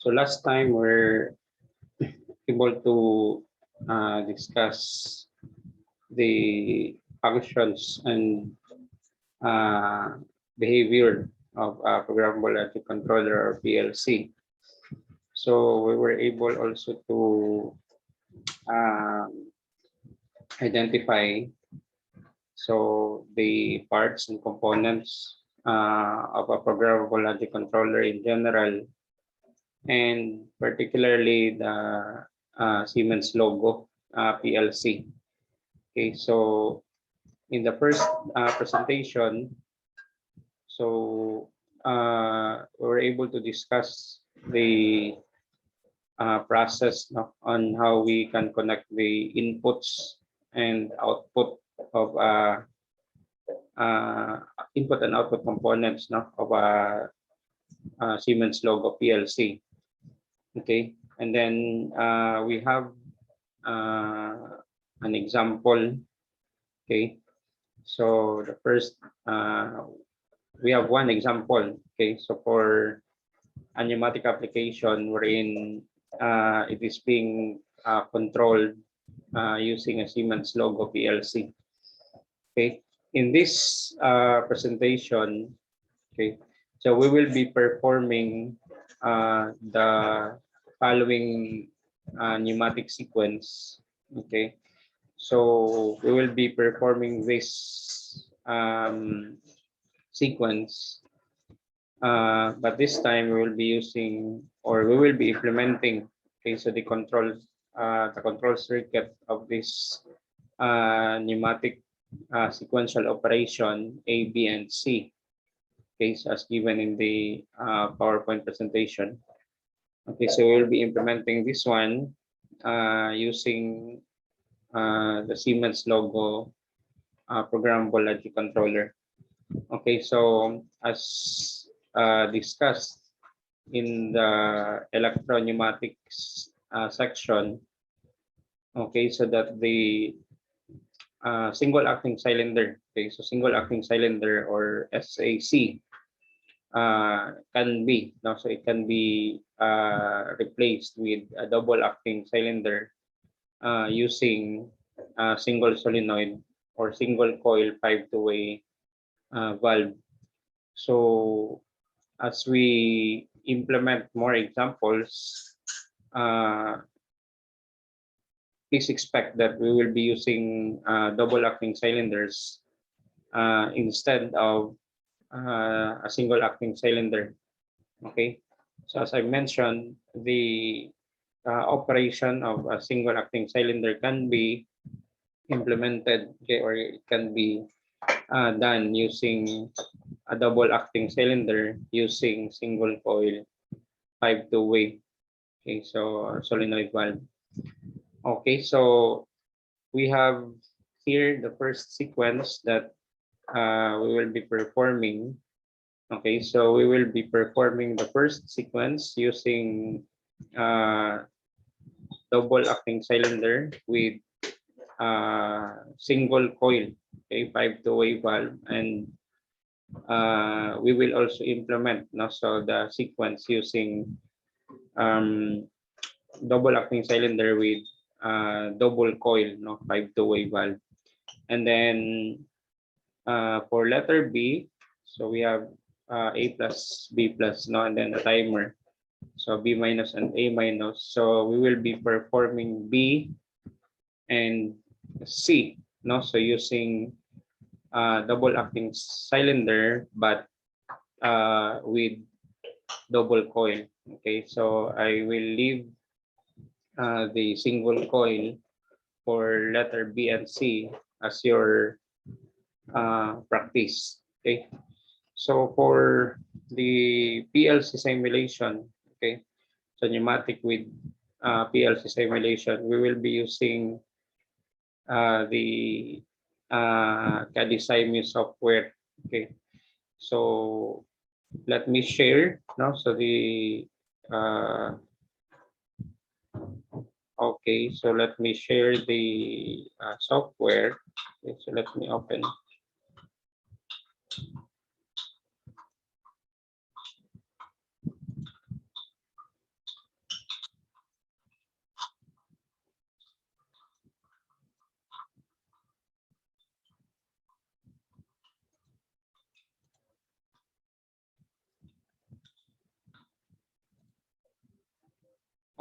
So last time we're able to discuss the functions and uh, behavior of a programmable logic controller or PLC. So we were able also to identify the parts and components of a programmable logic controller in general, and particularly the Siemens logo PLC. Okay, so in the first presentation, we were able to discuss the process on how we can connect the inputs and output of input and output components of a Siemens logo PLC. Okay, and then we have an example. Okay, so the first we have one example. Okay, so for a pneumatic application wherein it is being controlled using a Siemens logo PLC. Okay, in this presentation, okay, so we will be performing the following pneumatic sequence. Okay, so we will be performing this sequence, but this time we will be using, or we will be implementing, okay, so the control circuit of this pneumatic sequential operation A, B, and C, okay, so as given in the PowerPoint presentation. Okay, so we'll be implementing this one using the Siemens logo programmable logic controller. Okay, so as discussed in the electro-pneumatics section, okay, so that the single acting cylinder, okay, so single acting cylinder or SAC can be, so it can be replaced with a double acting cylinder using a single solenoid or single coil 5-way valve. So as we implement more examples, please expect that we will be using double acting cylinders instead of a single acting cylinder. Okay, so as I mentioned, the operation of a single acting cylinder can be implemented, okay, or it can be done using a double acting cylinder using single coil 5-way, okay, so solenoid valve. Okay, so we have here the first sequence that we will be performing. Okay, so we will be performing the first sequence using double acting cylinder with single coil, okay, 5-way valve, and we will also implement so the sequence using double acting cylinder with double coil 5-way valve. And then for letter B, so we have A plus B plus, and then a timer, so B minus and A minus. So we will be performing B and C, so using double acting cylinder but with double coil. Okay, so I will leave the single coil for letter B and C as your practice. Okay, so for the PLC simulation, okay, so pneumatic with PLC simulation, we will be using the CAD software. Okay, so let me share so the okay, so let me share the software. Okay, so let me open.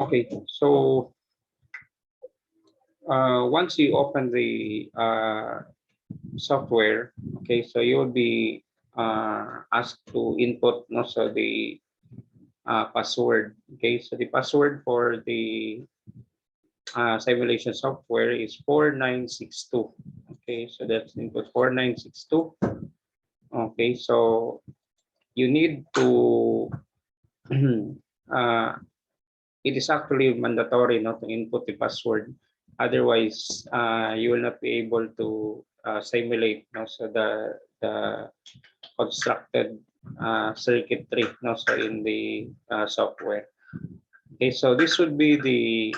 Okay, so once you open the software, okay, so you will be asked to input also the password. Okay, so the password for the simulation software is 4962. Okay, so that's input 4962. Okay, so you need to uh, it is actually mandatory not to input the password. Otherwise, you will not be able to simulate so the constructed circuitry so in the software. Okay, so this would be the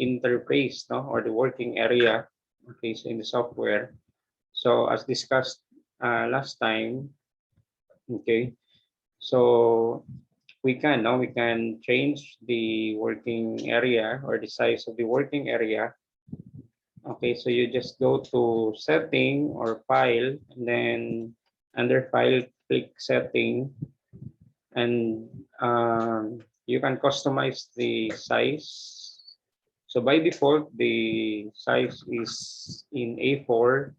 interface or the working area. Okay, so in the software. So as discussed last time, okay, so we can change the working area or the size of the working area. Okay, so you just go to setting or file, and then under file, click setting, and you can customize the size. So by default, the size is in A4,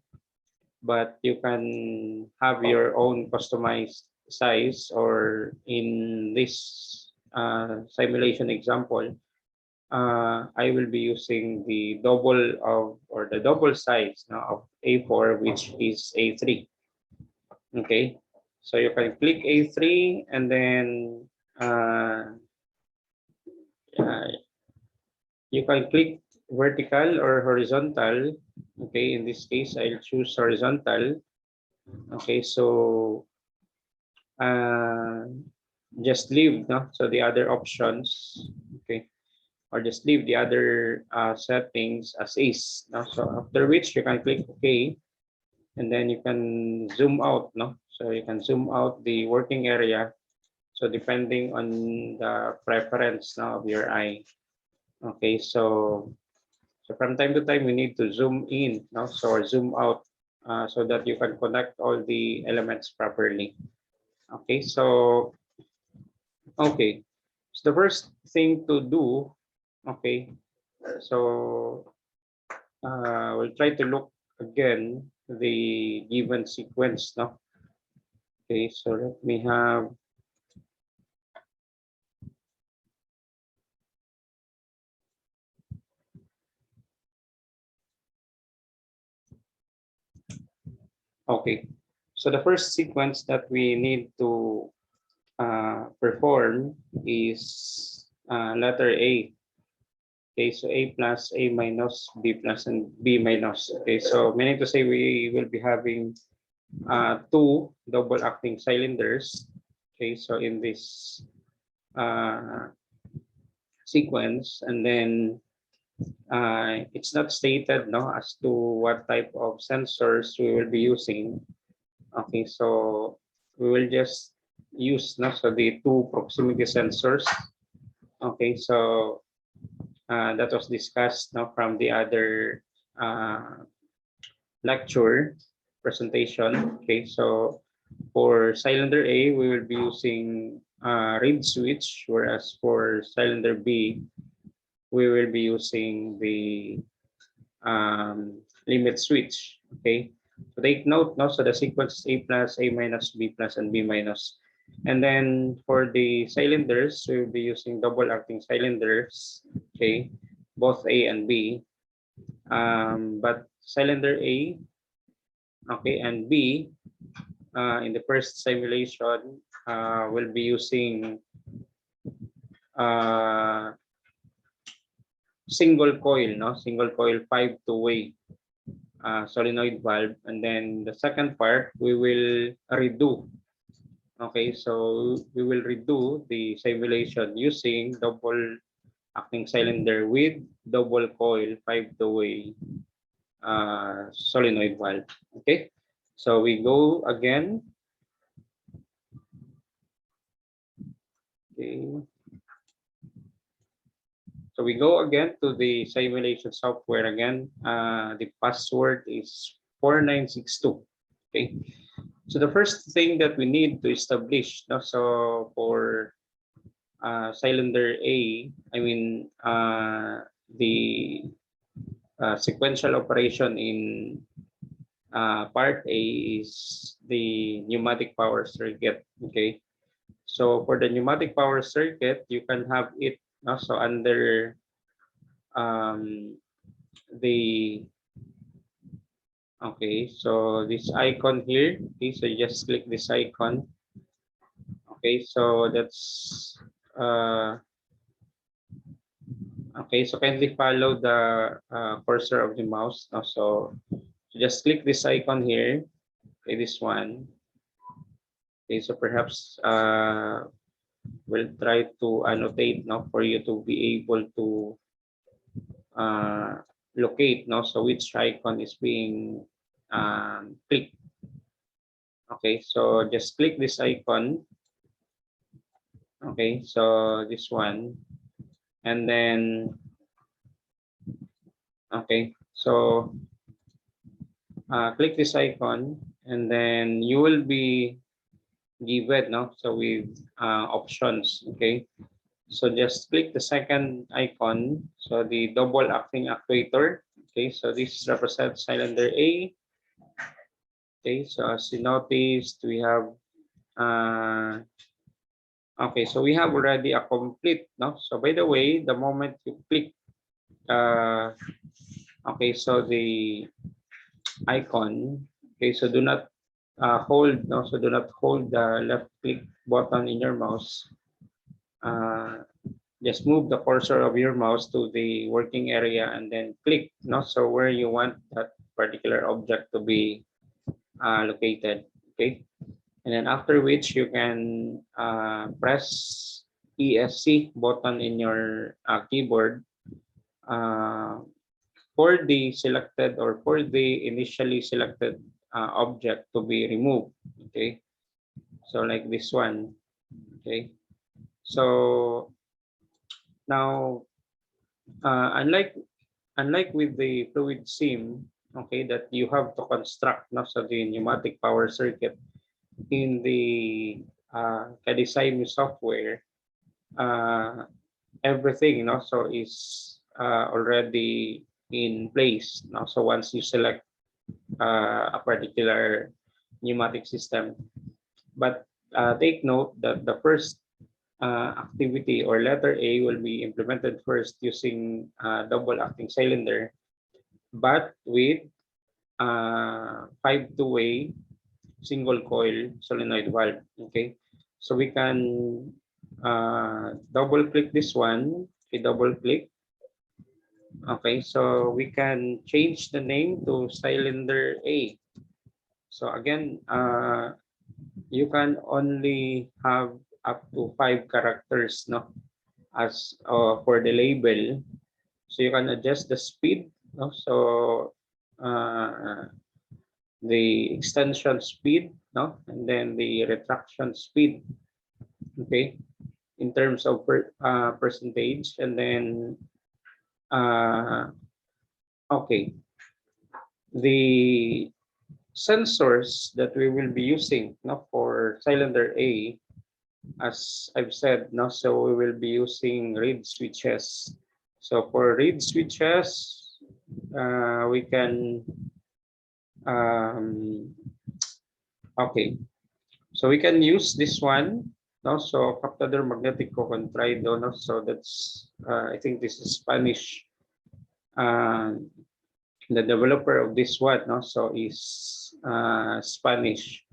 but you can have your own customized size, or in this simulation example, I will be using the double of or the double size of A4, which is A3. Okay, so you can click A3, and then uh, uh, you can click vertical or horizontal. Okay, in this case, I'll choose horizontal. Okay, so uh, just leave so the other options. Okay, or just leave the other settings as is. No? So after which you can click OK, and then you can zoom out. No, so you can zoom out the working area. So depending on the preference of your eye. Okay, so from time to time we need to zoom in, no, so or zoom out, so that you can connect all the elements properly. Okay, so okay, so the first thing to do, okay, so we'll try to look again the given sequence, no. Okay, so let me have okay. So the first sequence that we need to perform is letter A. Okay, so A plus, A minus, B plus, and B minus. Okay, so meaning to say we will be having two double acting cylinders. Okay, so in this uh, sequence, and then it's not stated as to what type of sensors we will be using. Okay, so we will just use so the two proximity sensors. Okay, so that was discussed from the other lecture presentation. Okay, so for cylinder A, we will be using reed switch, whereas for cylinder B, we will be using the limit switch. Okay, so take note now. So the sequence is A plus, A minus, B plus, and B minus. And then for the cylinders, we will be using double acting cylinders. Okay, both A and B. But cylinder A, okay, and B, in the first simulation, we'll be using uh, single coil, single coil 5 two-way solenoid valve, and then the second part we will redo. Okay, so we will redo the simulation using double acting cylinder with double coil 5 two-way solenoid valve. Okay, so we go again. Okay. So we go again to the simulation software again. The password is 4962. Okay. So the first thing that we need to establish, so for cylinder A, I mean the sequential operation in part A is the pneumatic power circuit. Okay, so for the pneumatic power circuit, you can have it also under um, the okay. So this icon here. Okay, so you just click this icon. Okay, so that's okay. So kindly follow the cursor of the mouse. So just click this icon here. Okay, this one. Okay, so perhaps we'll try to annotate no for you to be able to uh, locate no so which icon is being clicked. Okay, so just click this icon. Okay, so this one, and then okay, so click this icon, and then you will be given no so with options. Okay, so just click the second icon, so the double acting actuator. Okay, so this represents cylinder A. Okay, so as you noticed, we have okay, so we have already a complete no. So by the way, the moment you click okay, so the icon, okay, so do not hold no, so do not hold the left click button in your mouse. Just move the cursor of your mouse to the working area and then click no so where you want that particular object to be located. Okay, and then after which you can press ESC button in your keyboard for the selected or for the initially selected object to be removed. Okay, so like this one. Okay, so now unlike with the fluid sim, okay, that you have to construct no, so the pneumatic power circuit in the Kadisaimu software, uh, everything you know so is already in place. No? So once you select a particular pneumatic system, but take note that the first activity or letter A will be implemented first using double acting cylinder, but with 5 two-way single coil solenoid valve. Okay, so we can double click this one. We double click. Okay, so we can change the name to cylinder A. So again, you can only have up to 5 characters, no, as for the label. So you can adjust the speed, no. So the extension speed, no, and then the retraction speed. Okay, in terms of percentage, and then okay, the sensors that we will be using no, for cylinder A, as I've said, no, so we will be using reed switches. So for reed switches, we can okay, so we can use this one. No, so captador magnetico contraído. No, so that's I think this is Spanish. The developer of this one, no, so is Spanish.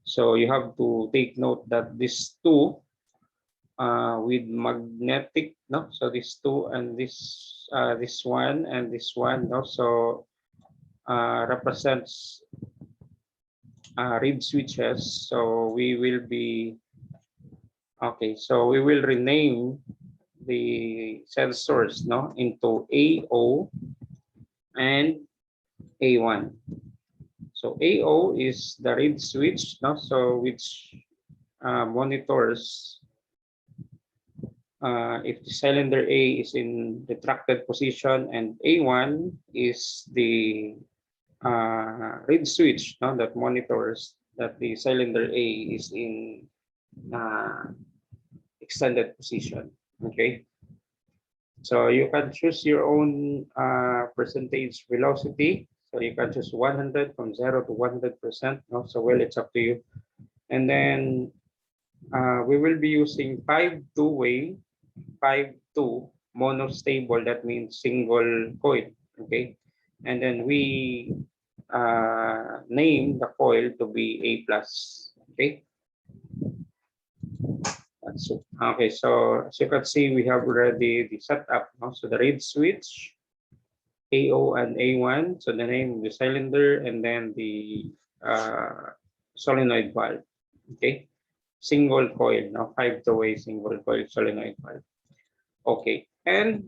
So you have to take note that these two with magnetic, no, so these two and this one and this one, no, so represents reed switches. So we will be okay. So we will rename the sensors, no, into AO and A1. So AO is the reed switch, no, so which monitors if the cylinder A is in retracted position, and A1 is the reed switch, no, that monitors that the cylinder A extended position. Okay. So you can choose your own percentage velocity. So you can choose 100 from 0 to 100%. No? So well, it's up to you. And then we will be using 5-2-way, 5-2 monostable. That means single coil. Okay. And then we name the coil to be A plus. Okay. That's it. Okay, so as you can see, we have already the setup. No? So the reed switch, AO and A1. So the name of the cylinder and then the solenoid valve. Okay, single coil. Now 5-2-way single coil solenoid valve. Okay, and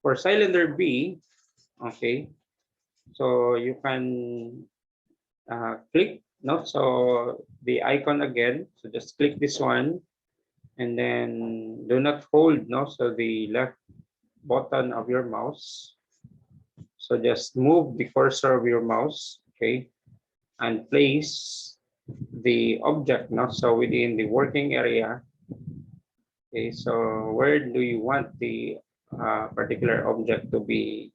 for cylinder B, okay, so you can click. No, so the icon again. So just click this one and then do not hold, no, so the left button of your mouse. So just move the cursor of your mouse, okay, and place the object, no, so within the working area. Okay, so where do you want the particular object to be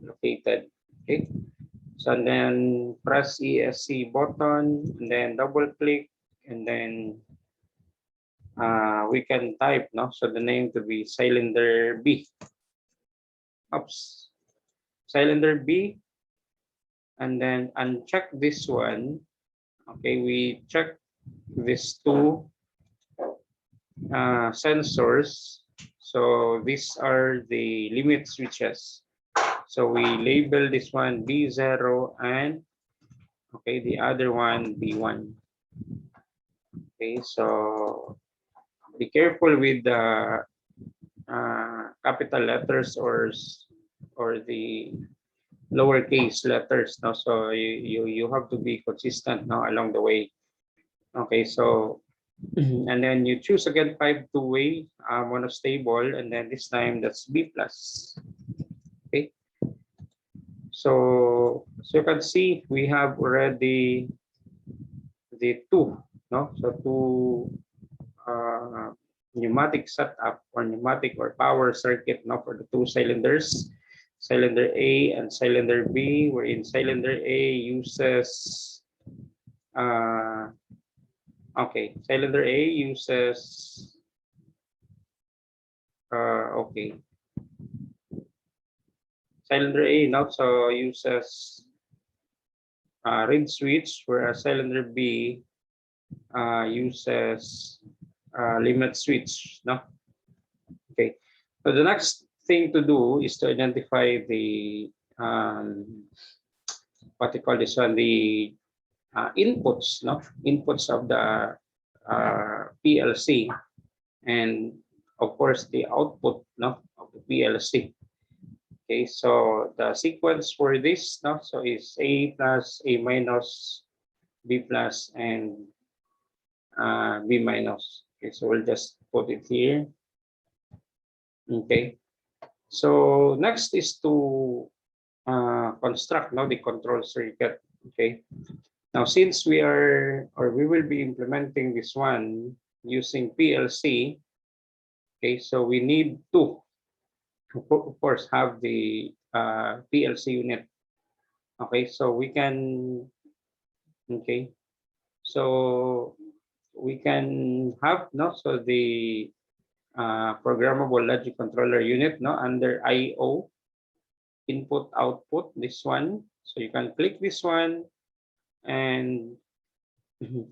located? Okay, so and then press ESC button and then double click and then we can type, no, so the name to be cylinder B. Oops, cylinder B, and then uncheck this one. Okay, we check these two sensors. So these are the limit switches. So we label this one B0 and okay, the other one B1. Okay, so be careful with the capital letters or the lowercase letters. No, so you have to be consistent now along the way. Okay, so and then you choose again 5-2-way monostable, and then this time that's B plus. Okay, so you can see we have already the two, no, so two pneumatic setup or pneumatic or power circuit, no, for the two cylinders, cylinder A and cylinder B, wherein cylinder A uses okay, cylinder A uses okay, cylinder A now so uses reed switch, whereas cylinder B uses limit switch. No, okay. So the next thing to do is to identify the what you call this one, the inputs, no, inputs of the PLC, and of course the output, no, of the PLC. Okay, so the sequence for this, no, so is A plus, A minus, B plus, and B minus. Okay, so we'll just put it here. Okay, so next is to construct now the control circuit. Okay, now since we are or we will be implementing this one using PLC. Okay, so we need to of course have the PLC unit. Okay, so we can okay, so we can have no, so the programmable logic controller unit, no, under IO, input output, this one. So you can click this one and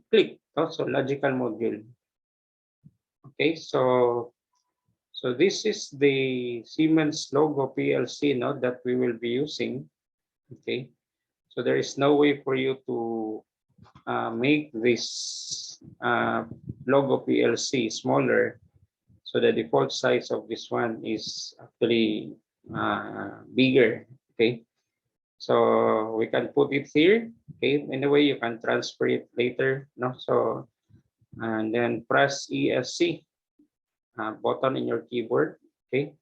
click also logical module. Okay, so this is the Siemens logo PLC, no, that we will be using. Okay, so there is no way for you to make this logo PLC smaller. So the default size of this one is actually bigger. Okay, so we can put it here. Okay, in a way you can transfer it later. No, so and then press ESC button in your keyboard. Okay,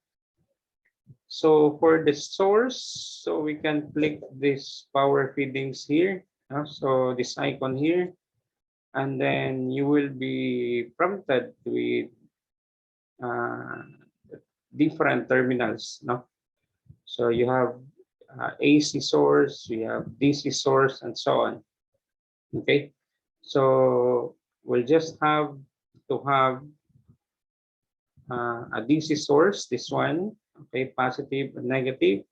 so for the source, so we can click this power feedings here. So this icon here. and then you will be prompted with uh, different terminals, no? So you have AC source, you have DC source, and so on. Okay, so we'll just have to have a DC source, this one, okay, positive and negative.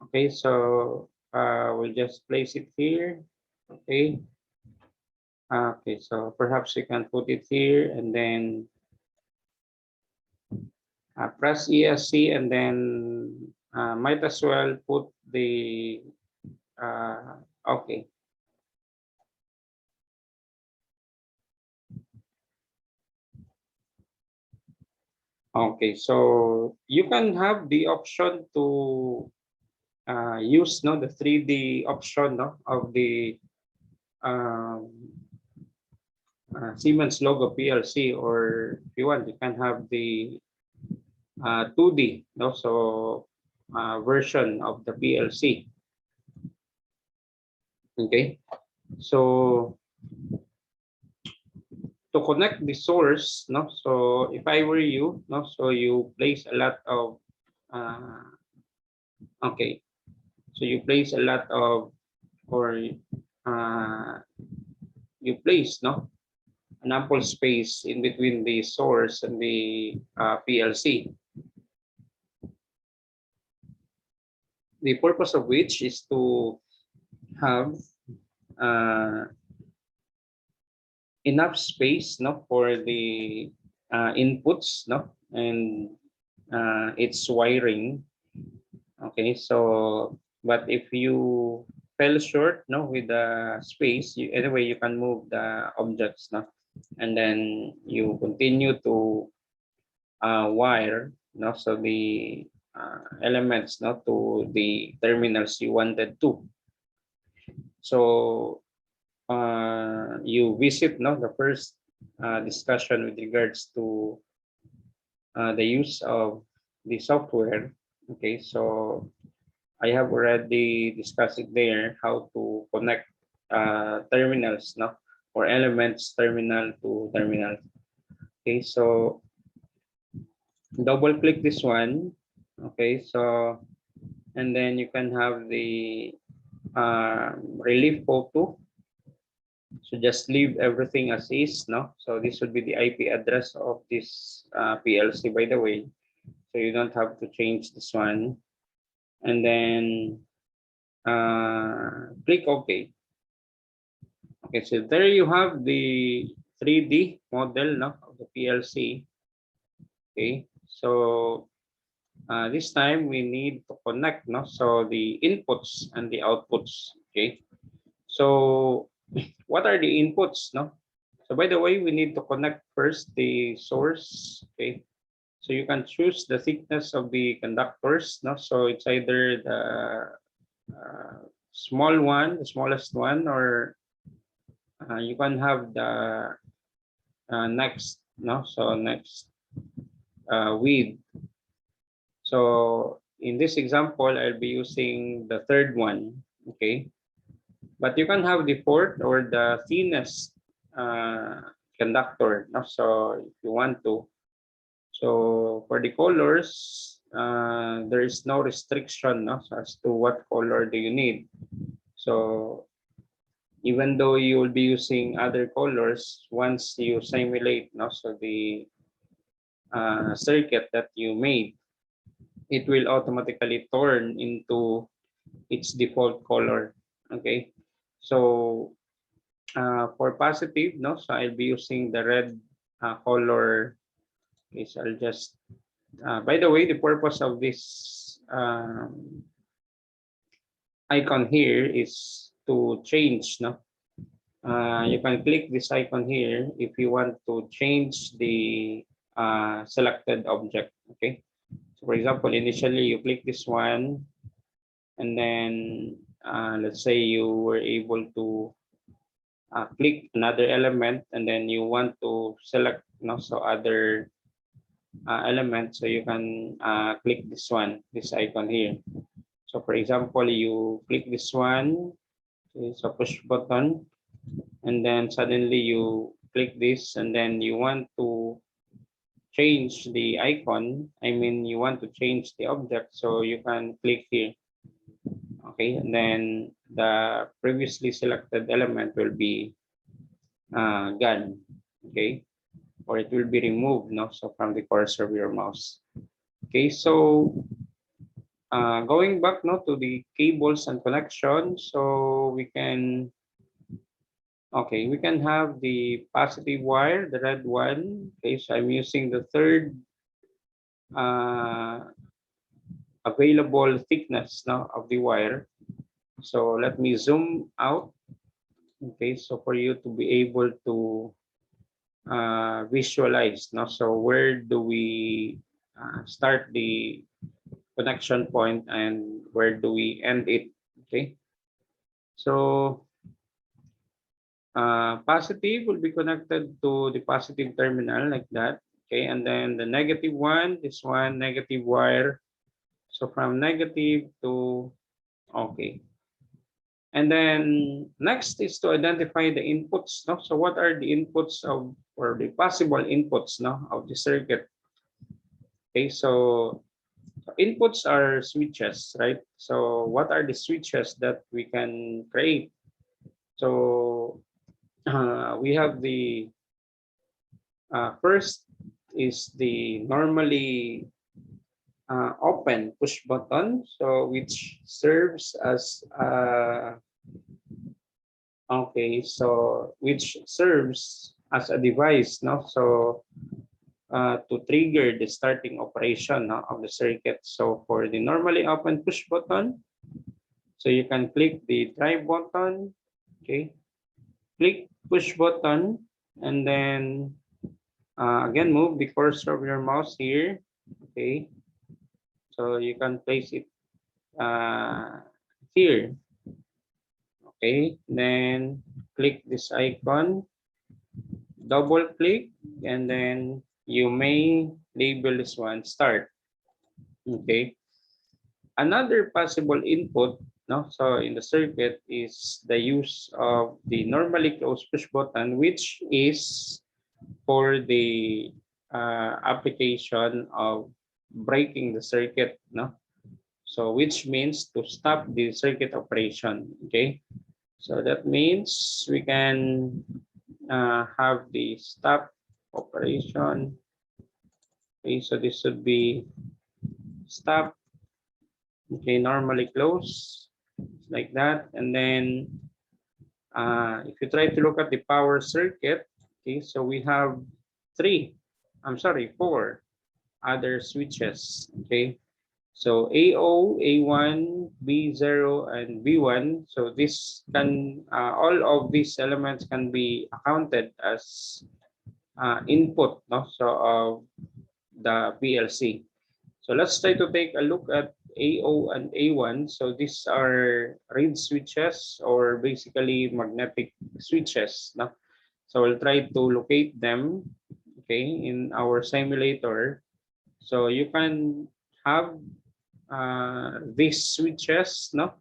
Okay, so we'll just place it here. Okay, okay, so perhaps you can put it here and then press ESC, and then might as well put the okay. Okay, so you can have the option to use the 3D option of the um, Siemens logo PLC, or if you want, you can have the 2D so version of the PLC. Okay, so to connect the source, so if I were you, so you place a lot of okay, so you place a lot of, or uh, you place an ample space in between the source and the PLC. The purpose of which is to have uh, enough space for the inputs and its wiring. Okay, so but if you fell short with the space, anyway you can move the objects and then you continue to wire so the elements to the terminals you wanted to. So you visit the first discussion with regards to the use of the software. Okay, so I have already discussed it there, how to connect terminals or elements terminal to terminal. Okay, so double click this one. Okay, so and then you can have the relief photo. So just leave everything as is, so this would be the IP address of this PLC, by the way, so you don't have to change this one. And then click OK. Okay, so there you have the 3D model of the PLC. Okay, so this time we need to connect so the inputs and the outputs. Okay, so what are the inputs so by the way, we need to connect first the source. Okay, so you can choose the thickness of the conductors so it's either the small one, the smallest one, or you can have the next so next width. So in this example, I'll be using the third one. Okay, but you can have the fourth or the thinnest conductor so if you want to. So for the colors, there is no restriction as to what color do you need. So even though you will be using other colors, once you simulate so the circuit that you made, it will automatically turn into its default color. Okay, so for positive so I'll be using the red color. Okay, so I'll just by the way, the purpose of this icon here is to change you can click this icon here if you want to change the selected object. Okay, so for example, initially you click this one, and then let's say you were able to click another element, and then you want to select so other element, so you can click this one, this icon here. So for example, you click this one, okay, so push button, and then suddenly you click this, and then you want to change the icon. I mean, you want to change the object, so you can click here. Okay, and then the previously selected element will be gone. Okay, or it will be removed, no? So from the cursor of your mouse. Okay, so going back, no, to the cables and connections, so we can have the positive wire, the red one. Okay, so I'm using the third uh, available thickness now of the wire. So let me zoom out. Okay, so for you to be able to visualize, no? So where do we start the connection point and where do we end it? Okay, so positive will be connected to the positive terminal like that. Okay, and then the negative one, this one, negative wire. So from negative to, okay. And then next is to identify the inputs. No? So what are the inputs of, or the possible inputs, no, of the circuit? Okay, so inputs are switches, right? So what are the switches that we can create? So we have the first is the normally open push button, so which serves as okay, so which serves as a device, no? So to trigger the starting operation, no, of the circuit. So for the normally open push button, so you can click the drive button, okay, click push button, and then again move the cursor of your mouse here, okay, so you can place it here, okay, then click this icon, double click, and then you may label this one start. Okay, another possible input, no, so in the circuit is the use of the normally closed push button, which is for the application of breaking the circuit, no, so which means to stop the circuit operation. Okay, so that means we can have the stop operation. Okay, so this should be stop. Okay, normally close like that, and then if you try to look at the power circuit, okay, so we have four other switches. Okay, so AO, A1, B0, and B1. So this can all of these elements can be accounted as input, no, so of the PLC. So let's try to take a look at AO and A1. So these are reed switches, or basically magnetic switches, no? So we'll try to locate them, okay, in our simulator. So you can have these switches, no,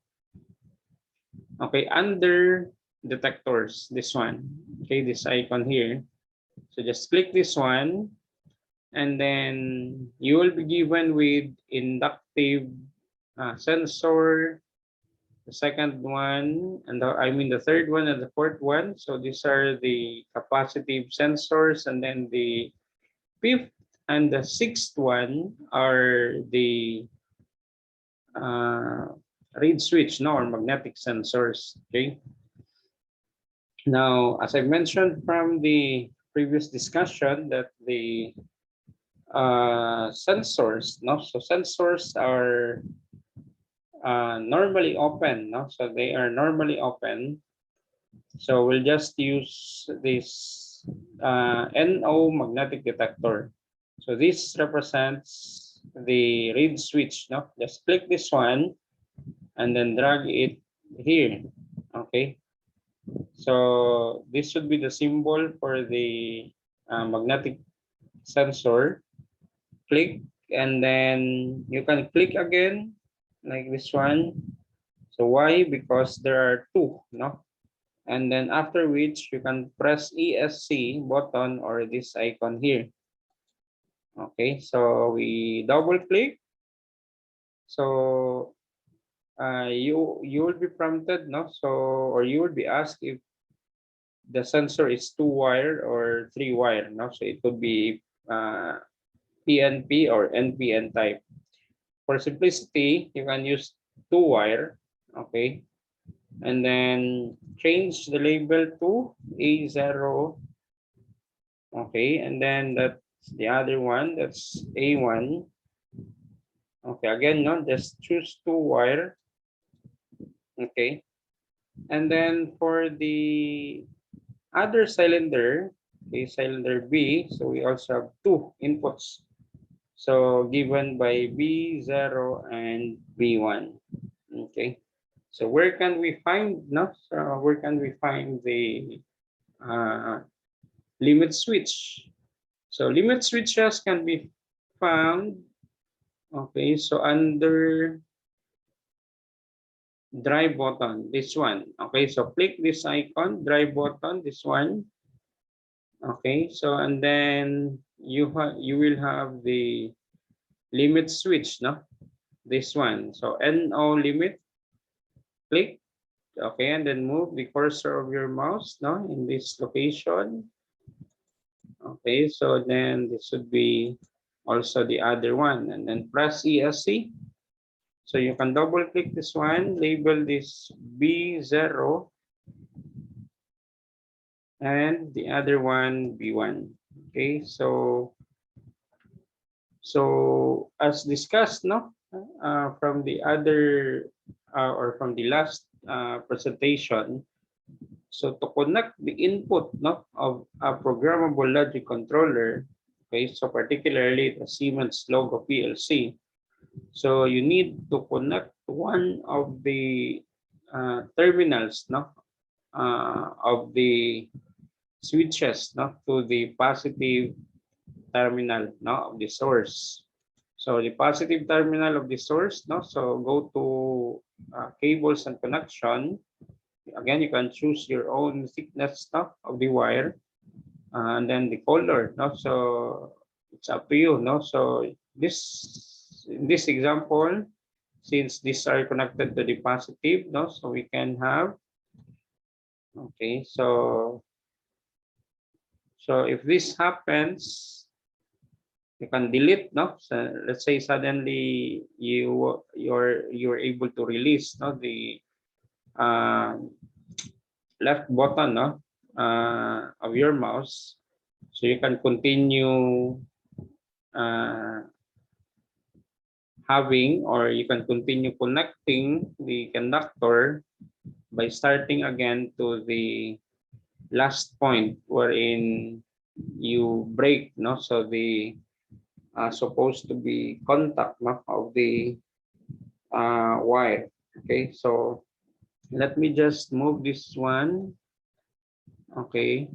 okay, under detectors, this one, okay, this icon here. So just click this one, and then you will be given with inductive sensor, the second one, and the third one and the fourth one. So these are the capacitive sensors, and then the fifth and the sixth one are the reed switch, no, or magnetic sensors. Okay. Now, as I mentioned from the previous discussion, that the sensors, no, so sensors are normally open, no, so they are normally open. So we'll just use this NO magnetic detector. So this represents the reed switch, no, just click this one and then drag it here. Okay, so this should be the symbol for the magnetic sensor. Click, and then you can click again like this one. So why? Because there are two, no? And then after which you can press ESC button or this icon here. Okay, so we double click. So you will be prompted, no? So or you will be asked if the sensor is 2-wire or 3-wire, no? So it could be PNP or NPN type. For simplicity, you can use 2-wire, okay? And then change the label to A0, okay? And then that's the other one, that's A1. Okay, again, no, just choose 2-wire, okay? And then for the other cylinder, okay, cylinder B, so we also have two inputs. So given by B0 and B1, okay? So where can we find, no? So where can we find the limit switch? So limit switches can be found, okay, so under drive button, this one. Okay, so click this icon, drive button, this one. Okay, so and then you will have the limit switch, no? This one. So NO limit, click. Okay, and then move the cursor of your mouse, no, in this location. Okay, so then this should be also the other one, and then press ESC. So you can double click this one, label this B0, and the other one B1. Okay, so as discussed, no, from the other or from the last presentation, so to connect the input, no, of a programmable logic controller, okay, so particularly the Siemens logo PLC, so you need to connect one of the terminals, no, of the switches, no, to the positive terminal, no, of the source. So the positive terminal of the source, no, so go to cables and connection. Again, you can choose your own thickness, no, of the wire, and then the color, no, so it's up to you, no. So this in this example, since these are connected to the positive, no, so we can have, okay, so if this happens, you can delete, no. So let's say suddenly you're able to release, no, the uh, left button, no, of your mouse, so you can continue uh, having, or you can continue connecting the conductor by starting again to the last point wherein you break, no, so the supposed to be contact, no, of the wire. Okay, so let me just move this one. Okay,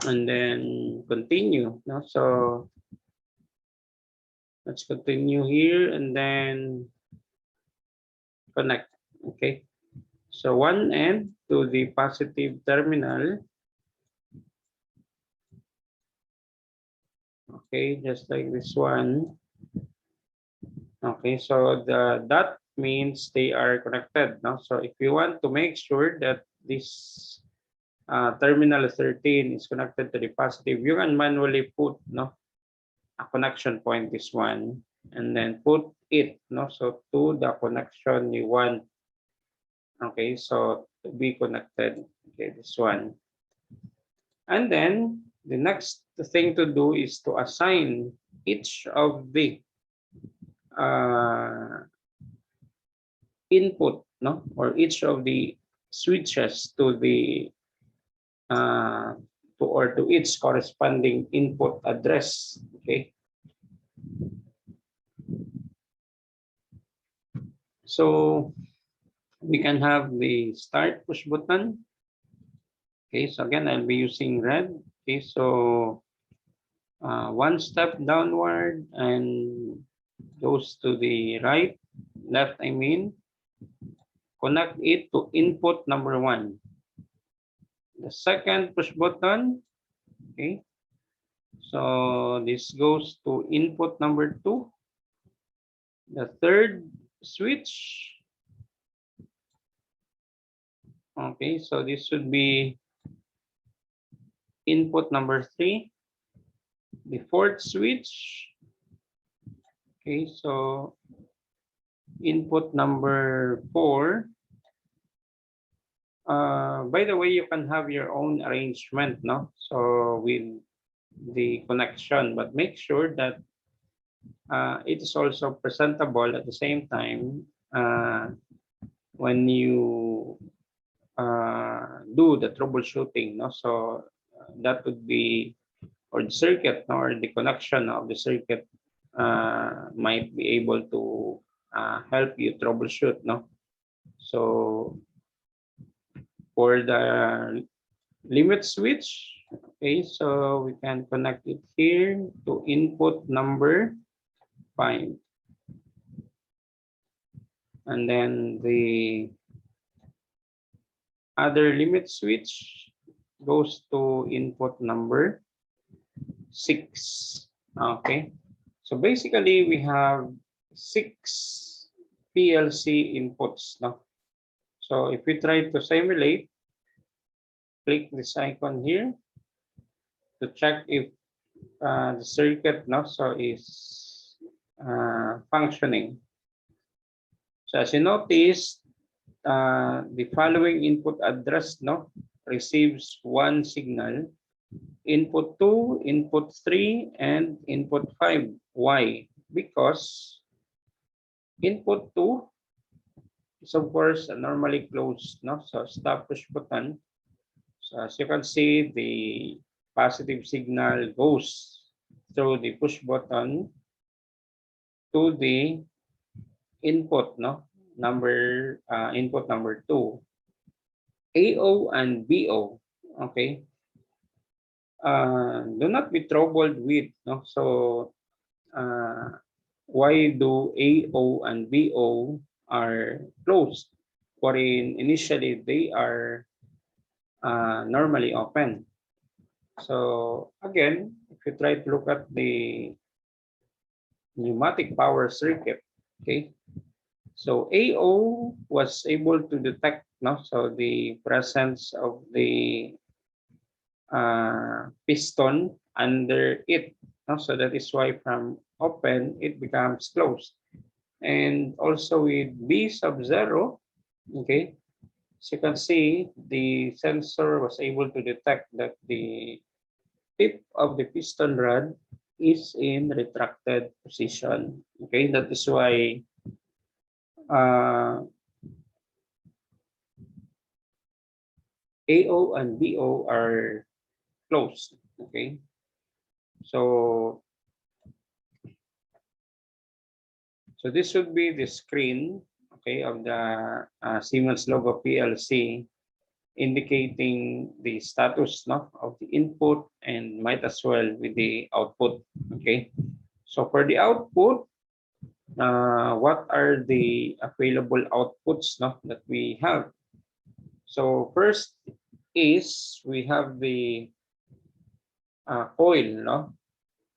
and then continue, no? So let's continue here and then connect. Okay, so one end to the positive terminal. Okay, just like this one. Okay, so that means they are connected, no? So if you want to make sure that this terminal 13 is connected to the positive, you can manually put, no, a connection point, this one, and then put it, no, so to the connection you want. Okay, so to be connected, okay, this one. And then the next thing to do is to assign each of the uh, input, no, or each of the switches to the to its corresponding input address. Okay, so we can have the start push button. Okay, so again, I'll be using red. Okay, so one step downward and goes to the right, left, I mean, connect it to input number 1. The second push button, okay, so this goes to input number 2. The third switch, okay, so this should be input number 3. The fourth switch, okay, so input number 4. By the way, you can have your own arrangement, no? So with the connection, but make sure that it is also presentable at the same time when you do the troubleshooting, no? So that would be, or the circuit, no, or the connection of the circuit might be able to help you troubleshoot, no? So for the limit switch, okay, so we can connect it here to input number 5. And then the other limit switch goes to input number 6. Okay, so basically we have 6 PLC inputs now. So if we try to simulate, click this icon here to check if the circuit now so is functioning. So as you notice, the following input address no receives 1 signal, input 2, input 3, and input 5. Why? Because input 2 is of course normally closed, no? So stop push button. So as you can see, the positive signal goes through the push button to the input, no? Input number 2, AO and BO. Okay. Do not be troubled with, no? So why do AO and BO are closed, wherein initially they are normally open? So again, if you try to look at the pneumatic power circuit, okay, so AO was able to detect, no, so the presence of the piston under it, no? So that is why from open it becomes closed. And also with B sub 0, okay, so you can see the sensor was able to detect that the tip of the piston rod is in retracted position. Okay, that is why AO and BO are closed. Okay, so this should be the screen, okay, of the Siemens logo PLC, indicating the status, no, of the input, and might as well with the output. Okay, so for the output, what are the available outputs, no, that we have? So first is we have the coil, no,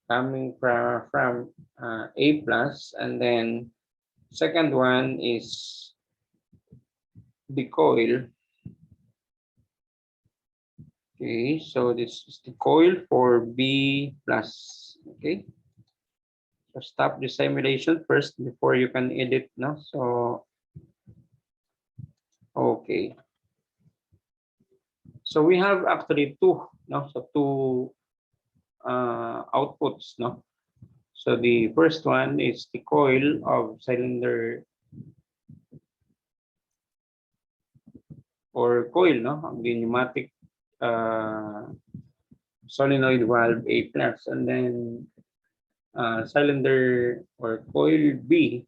coming from A plus, and then second one is the coil. Okay, so this is the coil for B plus. Okay, so stop the simulation first before you can edit now. So okay, so we have actually two, no, so two outputs, no. So the first one is the coil of cylinder or coil, no, of the pneumatic solenoid valve A plus, and then cylinder or coil B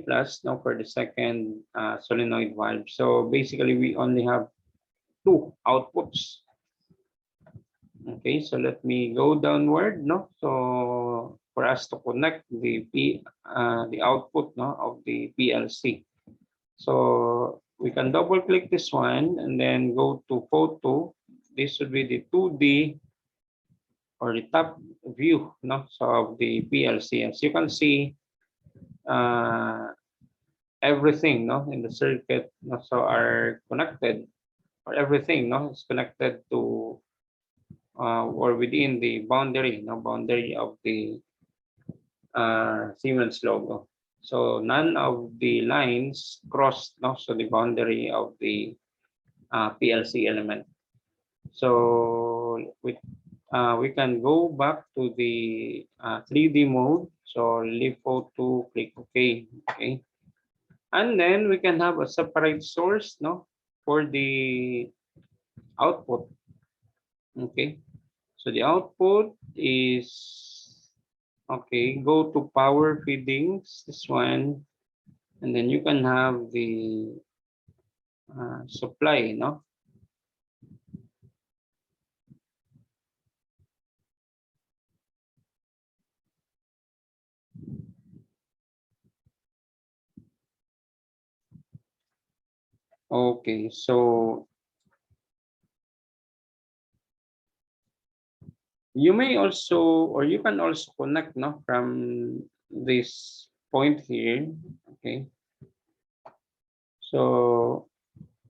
plus, now for the second solenoid valve. So basically we only have two outputs. Okay, so let me go downward, no? So for us to connect the output, no, of the PLC. So we can double click this one and then go to photo. This would be the 2D or the top view, no, so of the PLC. As you can see, everything, no, in the circuit, no, so are connected, or everything, no, is connected to or within the boundary, no, boundary of the Siemens logo. So none of the lines crossed, no, so the boundary of the PLC element. So we can go back to the 3D mode. So leave photo, click OK. Okay, and then we can have a separate source, no, for the output. Okay, so the output is okay. Go to power feedings, this one, and then you can have the supply, no. Okay, so you may also, or you can also connect, no, from this point here. Okay, so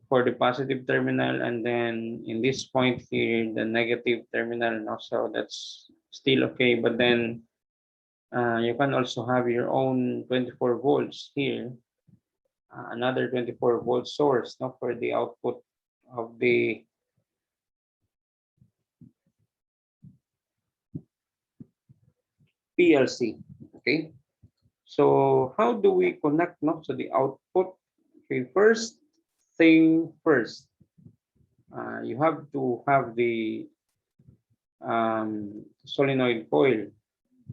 for the positive terminal, and then in this point here, the negative terminal, no, so that's still okay. But then you can also have your own 24 volts here, another 24-volt source, no, for the output of the PLC. Okay, so how do we connect, no, to the output? Okay, first thing first, you have to have the solenoid coil.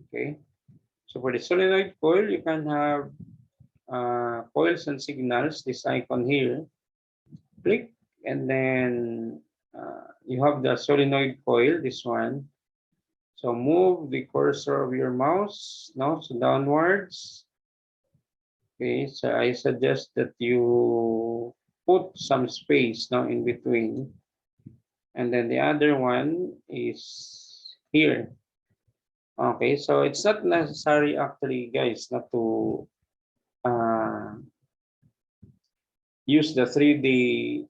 Okay, so for the solenoid coil, you can have coils and signals, this icon here. Click, and then you have the solenoid coil, this one. So move the cursor of your mouse, no, so downwards. Okay, so I suggest that you put some space now in between. And then the other one is here. Okay, so it's not necessary actually, guys, not to use the 3D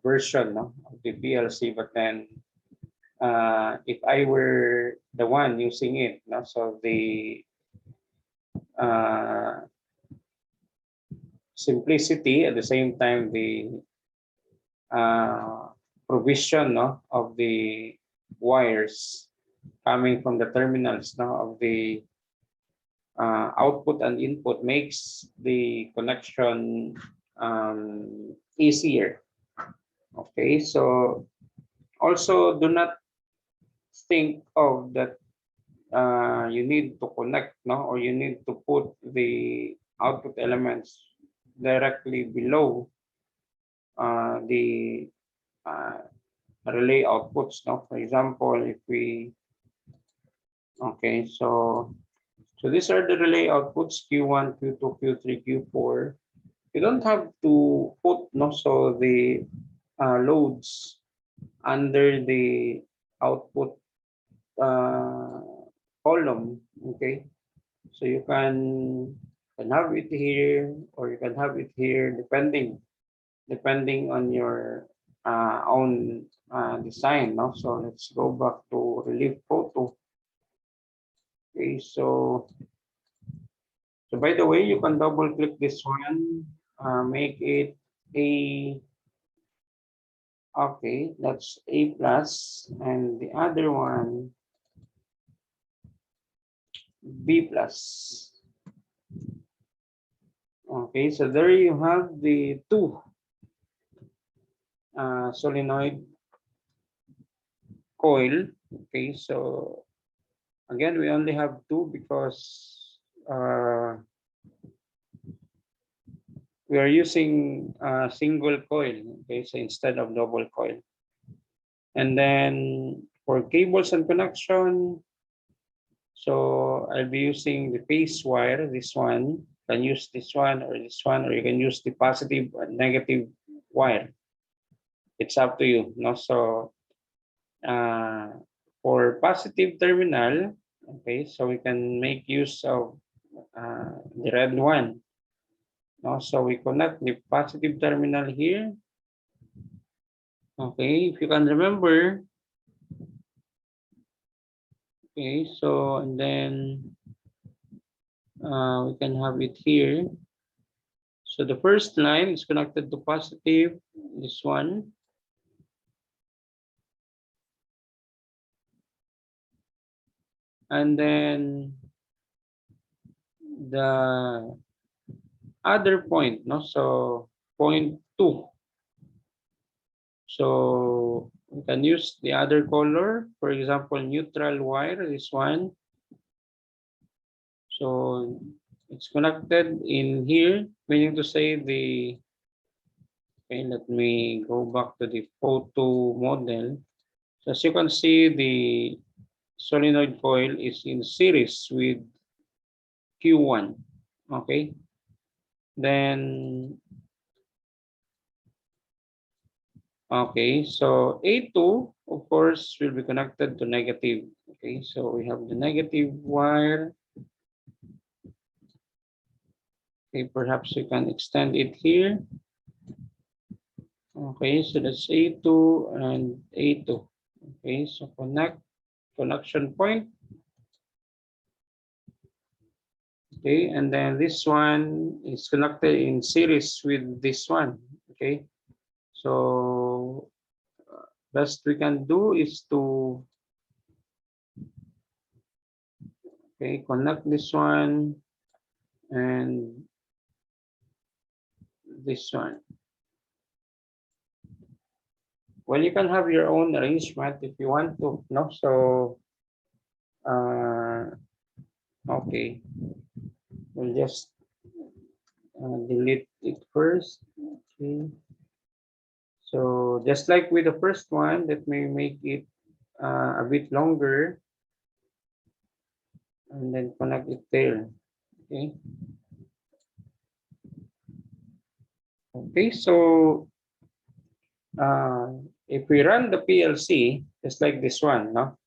version, no, of the PLC, but then if I were the one using it, no, so the uh, simplicity, at the same time the uh, provision, no, of the wires coming from the terminals, no, of the output and input makes the connection easier. Okay, so also do not think of that you need to connect, no, or you need to put the output elements directly below the uh, relay outputs, no. For example, if we okay, so these are the relay outputs Q1, Q2, Q3, Q4. You don't have to put, no, so the loads under the output uh, column. Okay, so you can have it here, or you can have it here, depending on your own design, no. So let's go back to relief photo. Okay, so by the way, you can double click this one, make it a, okay, that's A plus, and the other one B plus. Okay, so there you have the two solenoid coil. Okay, so again, we only have two because we are using a single coil. Okay, so instead of double coil. And then for cables and connection, So I'll be using the phase wire, this one. You can use this one, or you can use the positive and negative wire. It's up to you. No? So uh, for positive terminal, okay, so we can make use of the red one. No? So we connect the positive terminal here. Okay, if you can remember, okay, so and then we can have it here. So the first line is connected to positive, this one. And then the other point, no? So point 2. So we can use the other color, for example, neutral wire, this one. So it's connected in here, meaning to say the, okay, let me go back to the photo model. So as you can see, the solenoid coil is in series with Q1, okay? Then, okay, so A2, of course, will be connected to negative. Okay, so we have the negative wire. Okay, perhaps you can extend it here. Okay, so that's A2 and A2. Okay, so connection point. Okay, and then this one is connected in series with this one. Okay, so best we can do is to, okay, connect this one and this one. Well, you can have your own arrangement if you want to, no? So, okay, we'll just delete it first. Okay. So just like with the first one, let me make it a bit longer and then connect it there. Okay. Okay, so if we run the PLC, just like this one, no?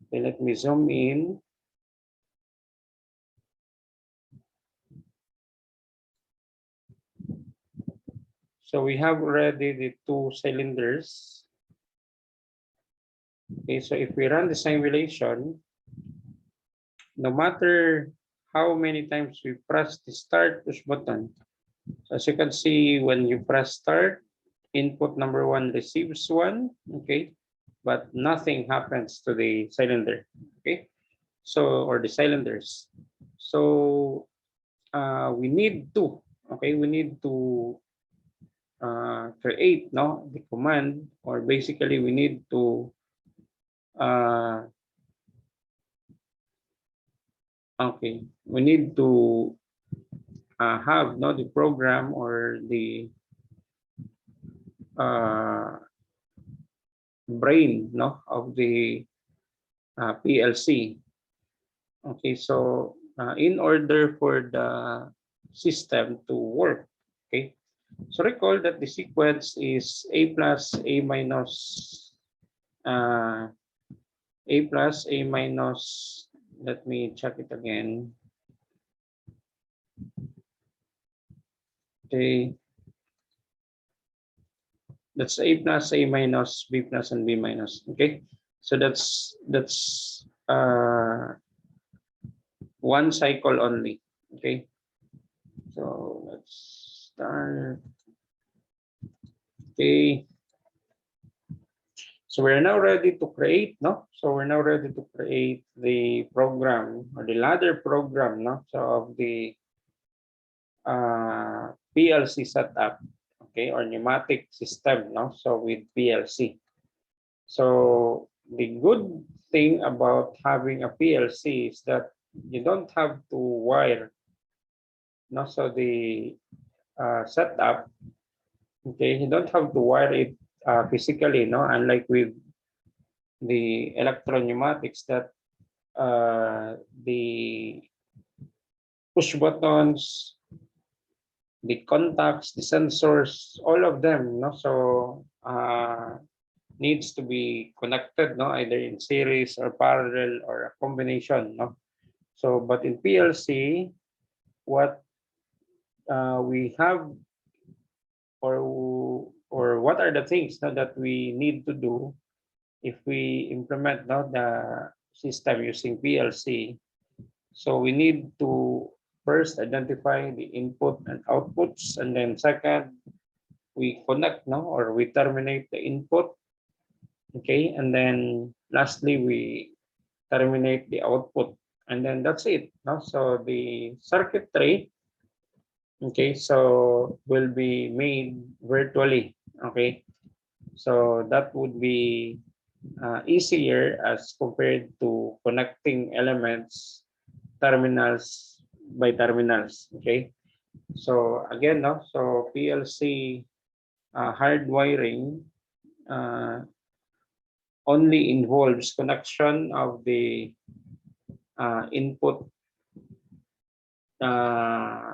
Okay, let me zoom in. So we have already the 2 cylinders. Okay, so if we run the simulation, no matter how many times we press the start push button, so as you can see, when you press start, input number 1 receives 1, okay, but nothing happens to the cylinder, okay, so, or the cylinders. So we need to, okay, we need to create, no, the command, or basically we need to okay, we need to have, no, the program or the brain, no, of the PLC. Okay, so in order for the system to work, okay, so recall that the sequence is A plus, A minus, A plus, A minus, let me check it again. Okay, that's A plus, A minus, B plus, and B minus. Okay, so that's one cycle only. Okay, so let's start. Okay, so we're now ready to create, no? So we're now ready to create the program or the ladder program, no? So of the PLC setup, okay, or pneumatic system, no? So with PLC. So the good thing about having a PLC is that you don't have to wire, no? So the setup, okay, you don't have to wire it physically, no? Unlike with the electro pneumatics that the push buttons, the contacts, the sensors, all of them, no? So needs to be connected, no? Either in series or parallel or a combination, no? So, but in PLC, what we have, or what are the things, no, that we need to do if we implement, no, the system using PLC? So we need to first identify the input and outputs, and then second, we connect, no, or we terminate the input. Okay, and then lastly, we terminate the output, and then that's it, no? So the circuitry, okay, so will be made virtually. Okay, so that would be easier as compared to connecting elements terminals by terminals. Okay, so again, no, so PLC hardwiring uh, only involves connection of the input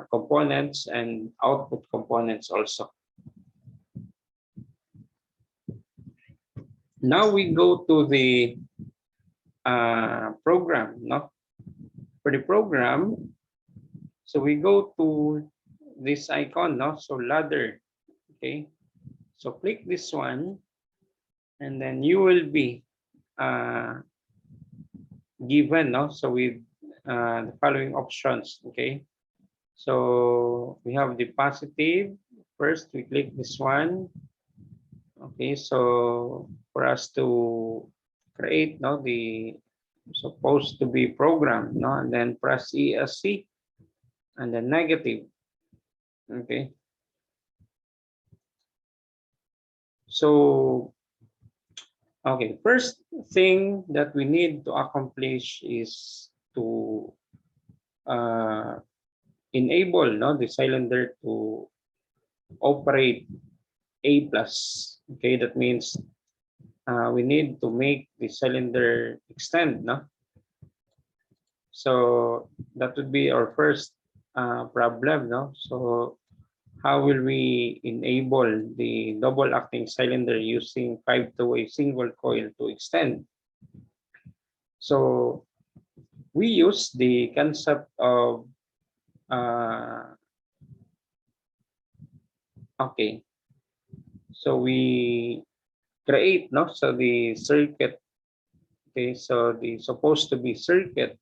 components and output components also. Now we go to the program, no? For the program, so we go to this icon, no? So ladder, okay? So click this one, and then you will be given, no? So with the following options, okay? So we have the positive. First, we click this one. Okay, so for us to create, no, the supposed to be program, no, and then press ESC, and then negative. Okay, so okay, first thing that we need to accomplish is to enable, no, the cylinder to operate A plus. Okay, that means we need to make the cylinder extend, no? So that would be our first problem, no? So how will we enable the double acting cylinder using 5-way single coil to extend? So we use the concept of okay, so we create, no, so the circuit. Okay, so the supposed to be circuit,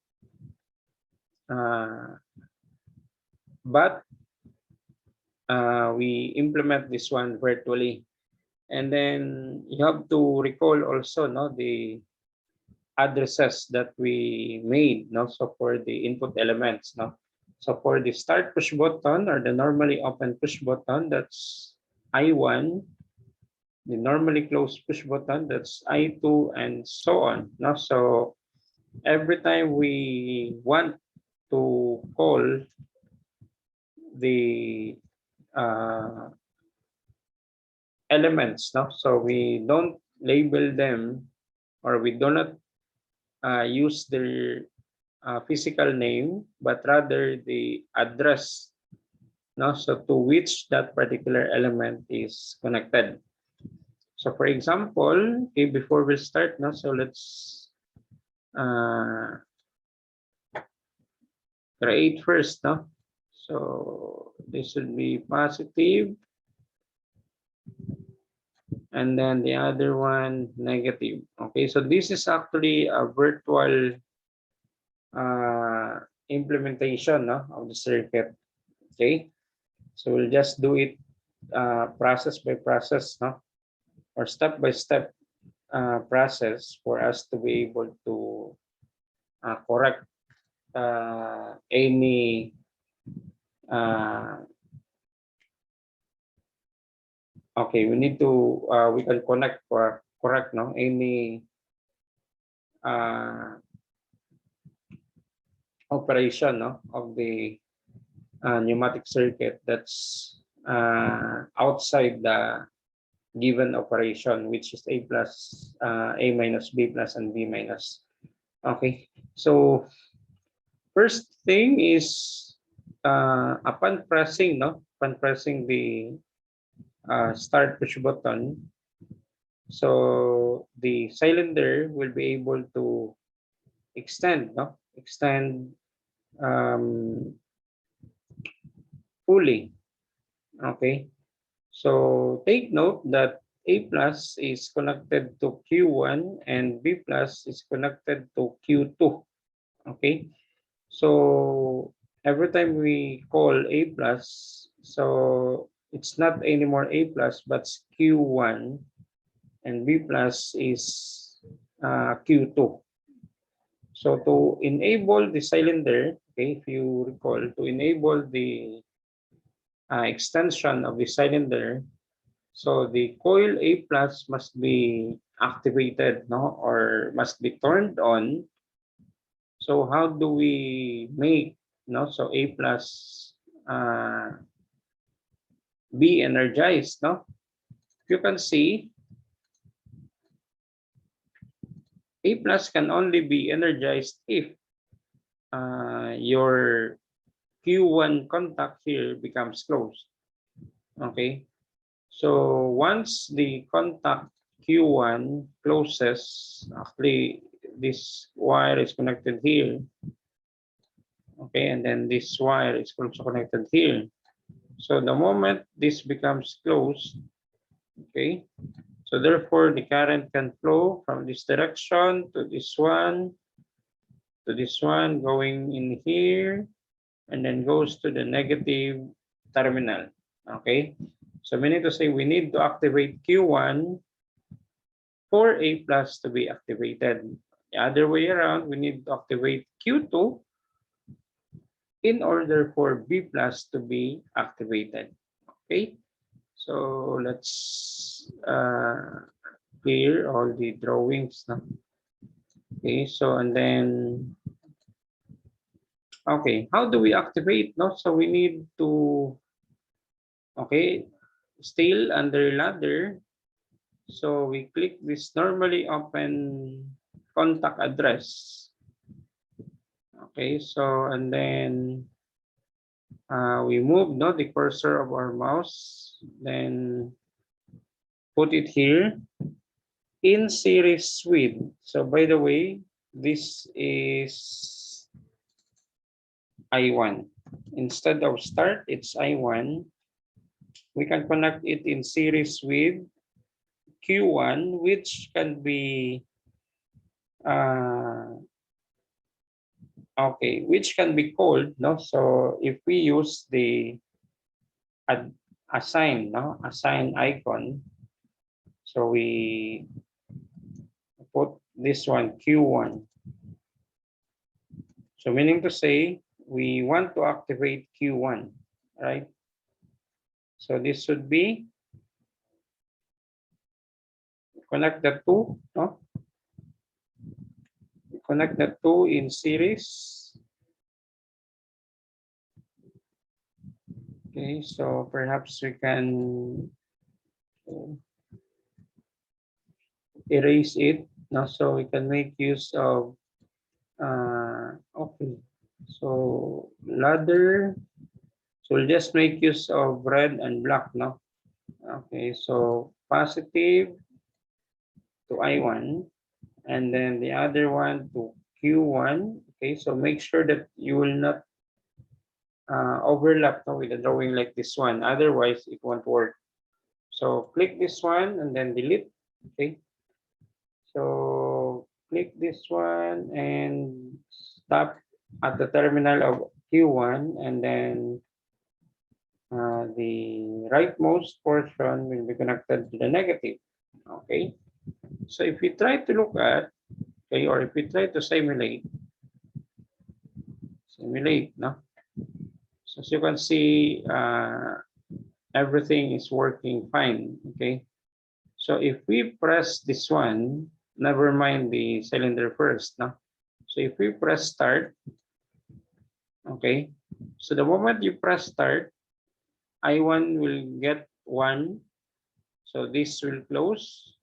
but we implement this one virtually. And then you have to recall also, no, the addresses that we made, no, so for the input elements, no. So for the start push button or the normally open push button, that's I1. The normally closed push button, that's I2, and so on, no. So every time we want to call the elements, no, so we don't label them, or we do not use their physical name, but rather the address, no, so to which that particular element is connected. So for example, okay, before we start, no, so let's create first, no. So this should be positive, and then the other one negative. Okay, so this is actually a virtual implementation, no, of the circuit. Okay, so we'll just do it process by process, no, or step by step process for us to be able to correct any okay, we need to we can connect or correct, no, any operation, no, of the pneumatic circuit that's outside the given operation, which is A plus, A minus, B plus, and B minus. Okay, so first thing is upon pressing, no, upon pressing the start push button, so the cylinder will be able to extend, no, extend um, fully. Okay, so take note that A plus is connected to Q1 and B plus is connected to Q2. Okay, so every time we call A plus, so it's not anymore A plus, but Q1 and B plus is Q2. So to enable the cylinder, okay, if you recall, to enable the extension of the cylinder, so the coil A plus must be activated, no, or must be turned on. So how do we make, no, so A plus uh, be energized, no? You can see A plus can only be energized if your Q1 contact here becomes closed. Okay, so once the contact Q1 closes, actually this wire is connected here. Okay, and then this wire is also connected here. So the moment this becomes closed, okay, so therefore the current can flow from this direction to this one, going in here, and then goes to the negative terminal. Okay, so meaning to say we need to activate Q1 for A plus to be activated. The other way around, we need to activate Q2 in order for B plus to be activated. Okay, so let's clear all the drawings now. Okay, so and then, okay, how do we activate? No, so we need to, okay, still under ladder. So we click this normally open contact address. Okay, so and then we move, no, the cursor of our mouse, then put it here in series with. So by the way, this is I1. Instead of start, it's I1. We can connect it in series with Q1, which can be uh, okay, which can be called, no? So if we use the assign, no, assign icon, so we put this one Q1. So meaning to say we want to activate Q1, right? So this should be connect the two, no? Connect the two in series. Okay, so perhaps we can erase it now, so we can make use of okay, so ladder, so we'll just make use of red and black now. Okay, so positive to I1 and then the other one to Q1. Okay, so make sure that you will not overlap, no, with the drawing like this one, otherwise it won't work. So click this one and then delete. Okay, so click this one and stop at the terminal of Q1, and then the rightmost portion will be connected to the negative. Okay, so if we try to look at, okay, or if we try to simulate, no? So as you can see, everything is working fine. Okay, so if we press this one, never mind the cylinder first, no? So if we press start, okay, so the moment you press start, I1 will get 1, so this will close.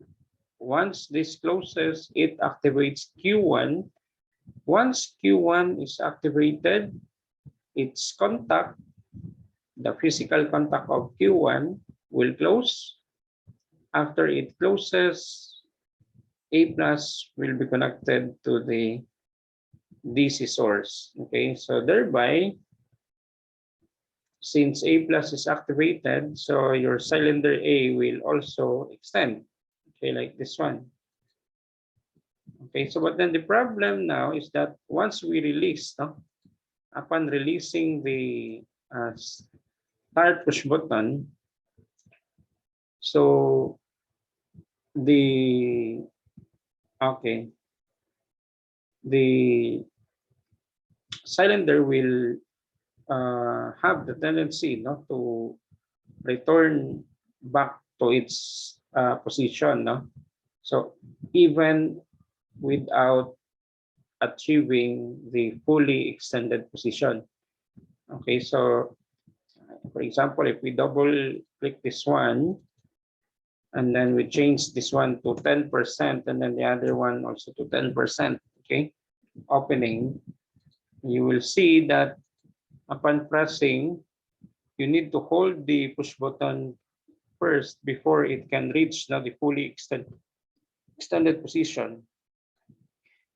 Once this closes, it activates Q1, Once Q1 is activated, its contact, the physical contact of Q1 will close. After it closes, A plus will be connected to the DC source. Okay, so thereby, since A plus is activated, so your cylinder A will also extend. Okay, like this one. Okay, so but then the problem now is that once we release, no, upon releasing the start push button, so the okay, the cylinder will have the tendency, no, to return back to its position, no. So even without achieving the fully extended position. Okay, so for example, if we double click this one, and then we change this one to 10%, and then the other one also to 10%, okay, opening, you will see that upon pressing, you need to hold the push button first before it can reach now the fully extended position.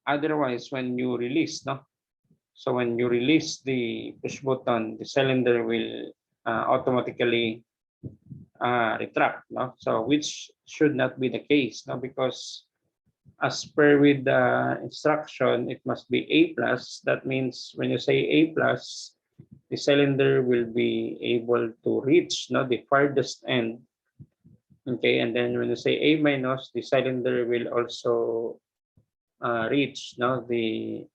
Otherwise, when you release, no, so when you release the push button, the cylinder will automatically retract, no? So which should not be the case, no? Because as per with the instruction, it must be A plus. That means when you say A plus, the cylinder will be able to reach, no, the farthest end. Okay, and then when you say A minus, the cylinder will also reach, no, the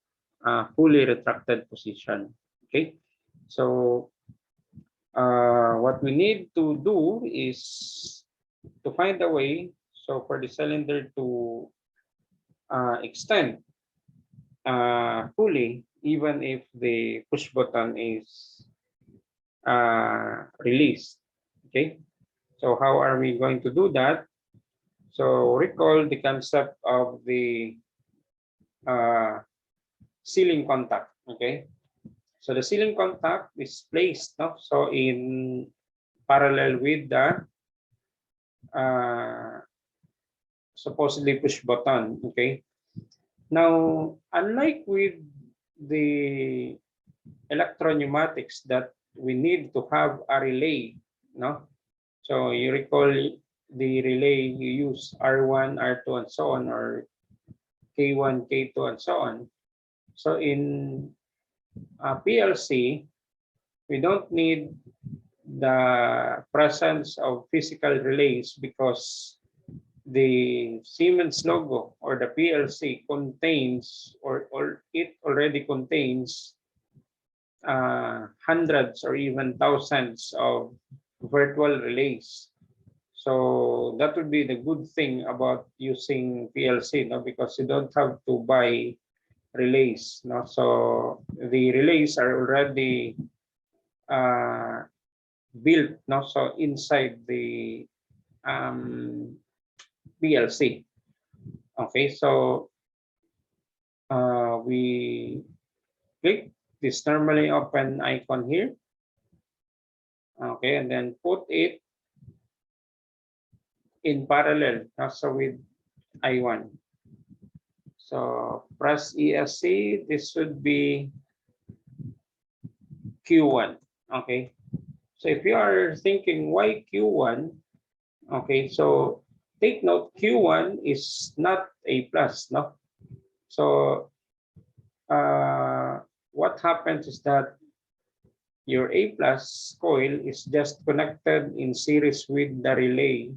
fully retracted position. Okay, so what we need to do is to find a way so for the cylinder to extend fully, even if the push button is released. Okay, so how are we going to do that? So recall the concept of the sealing contact. Okay, so the sealing contact is placed, no, so in parallel with the uh, supposedly push button. Okay, now unlike with the electro-pneumatics that we need to have a relay, no, so you recall the relay, you use R1, R2, and so on, or K1, K2, and so on. So in PLC, we don't need the presence of physical relays because the Siemens logo or the PLC contains, or it already contains hundreds or even thousands of virtual relays. So that would be the good thing about using PLC, no? Because you don't have to buy relays, no? So the relays are already built, no? So inside the PLC. Okay, so we click this normally open icon here. Okay, and then put it in parallel, so with I1. So press ESC, this should be Q1. Okay, so if you are thinking why Q1, okay, so take note Q1 is not A plus, no? So what happens is that your A plus coil is just connected in series with the relay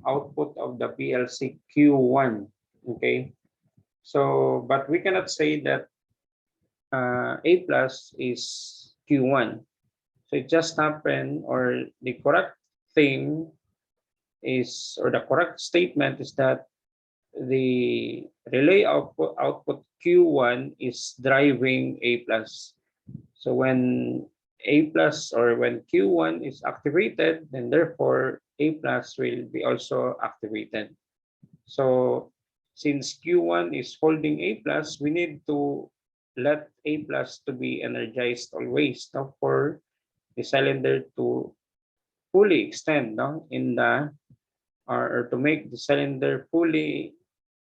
output of the PLC Q1. Okay, so but we cannot say that A plus is Q1. So it just happened, or the correct thing is, or the correct statement is that the relay output Q1 is driving A plus. So when A plus, or when Q1 is activated, then therefore A plus will be also activated. So since Q1 is holding A plus, we need to let A plus to be energized always, no, for the cylinder to fully extend, no, in the or to make the cylinder fully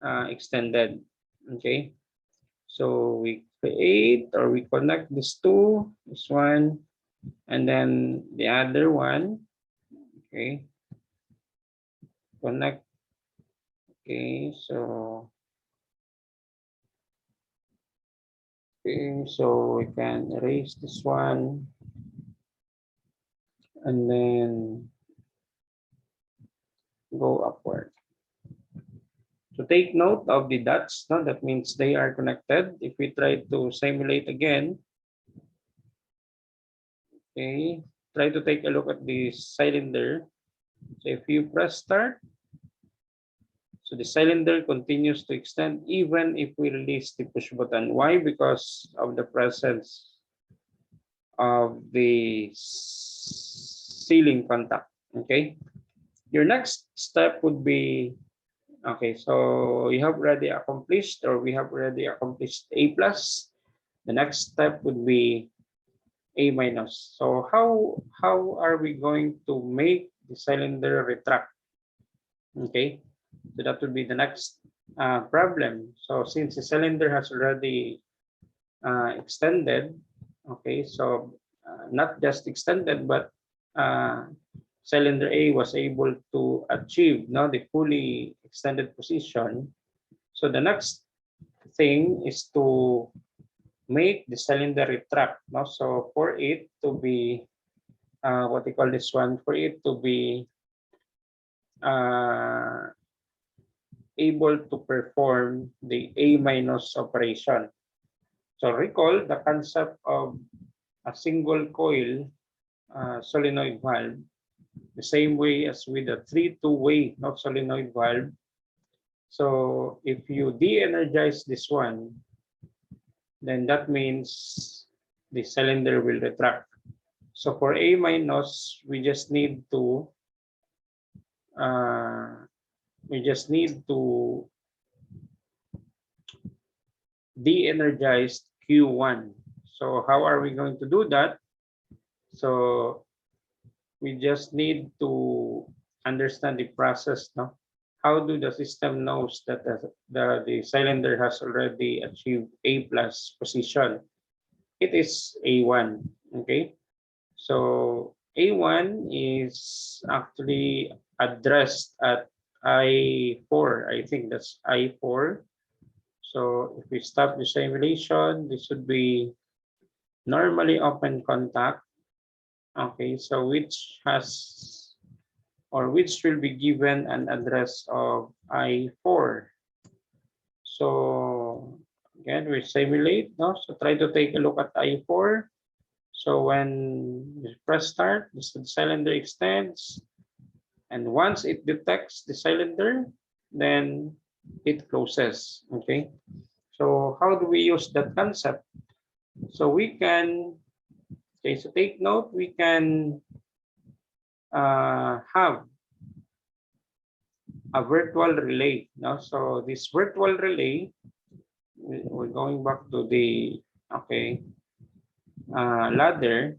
extended. Okay, so we create or we connect this two, this one, and then the other one. Okay, connect. Okay, so we can erase this one, and then go upward. So take note of the dots, no? That means they are connected. If we try to simulate again, okay, try to take a look at the cylinder. So if you press start, so the cylinder continues to extend even if we release the push button. Why? Because of the presence of the sealing contact. Okay. Your next step would be, okay, so you have already accomplished, or we have already accomplished A plus. The next step would be A minus. So how are we going to make the cylinder retract? Okay, so that would be the next problem. So since the cylinder has already extended, okay, so not just extended, but cylinder A was able to achieve now the fully extended position. So the next thing is to make the cylinder retract. No? So for it to be, what they call this one, for it to be uh, able to perform the A minus operation. So recall the concept of a single coil solenoid valve, the same way as with a 3-2-way not solenoid valve. So if you de-energize this one, then that means the cylinder will retract. So for A minus, we just need to uh, de-energize Q1. So how are we going to do that? So we just need to understand the process, no? How do the system knows that the cylinder has already achieved A plus position? It is A1, okay? So A1 is actually addressed at I4. I think that's I4. So if we stop the simulation, this would be normally open contact. Okay, so which has or which will be given an address of I4. So again, we simulate, no? So try to take a look at I4. So when you press start, the cylinder extends, and once it detects the cylinder, then it closes. Okay. So how do we use that concept? So we can, okay, so take note, we can have a virtual relay. No? So this virtual relay, we're going back to the, okay, ladder.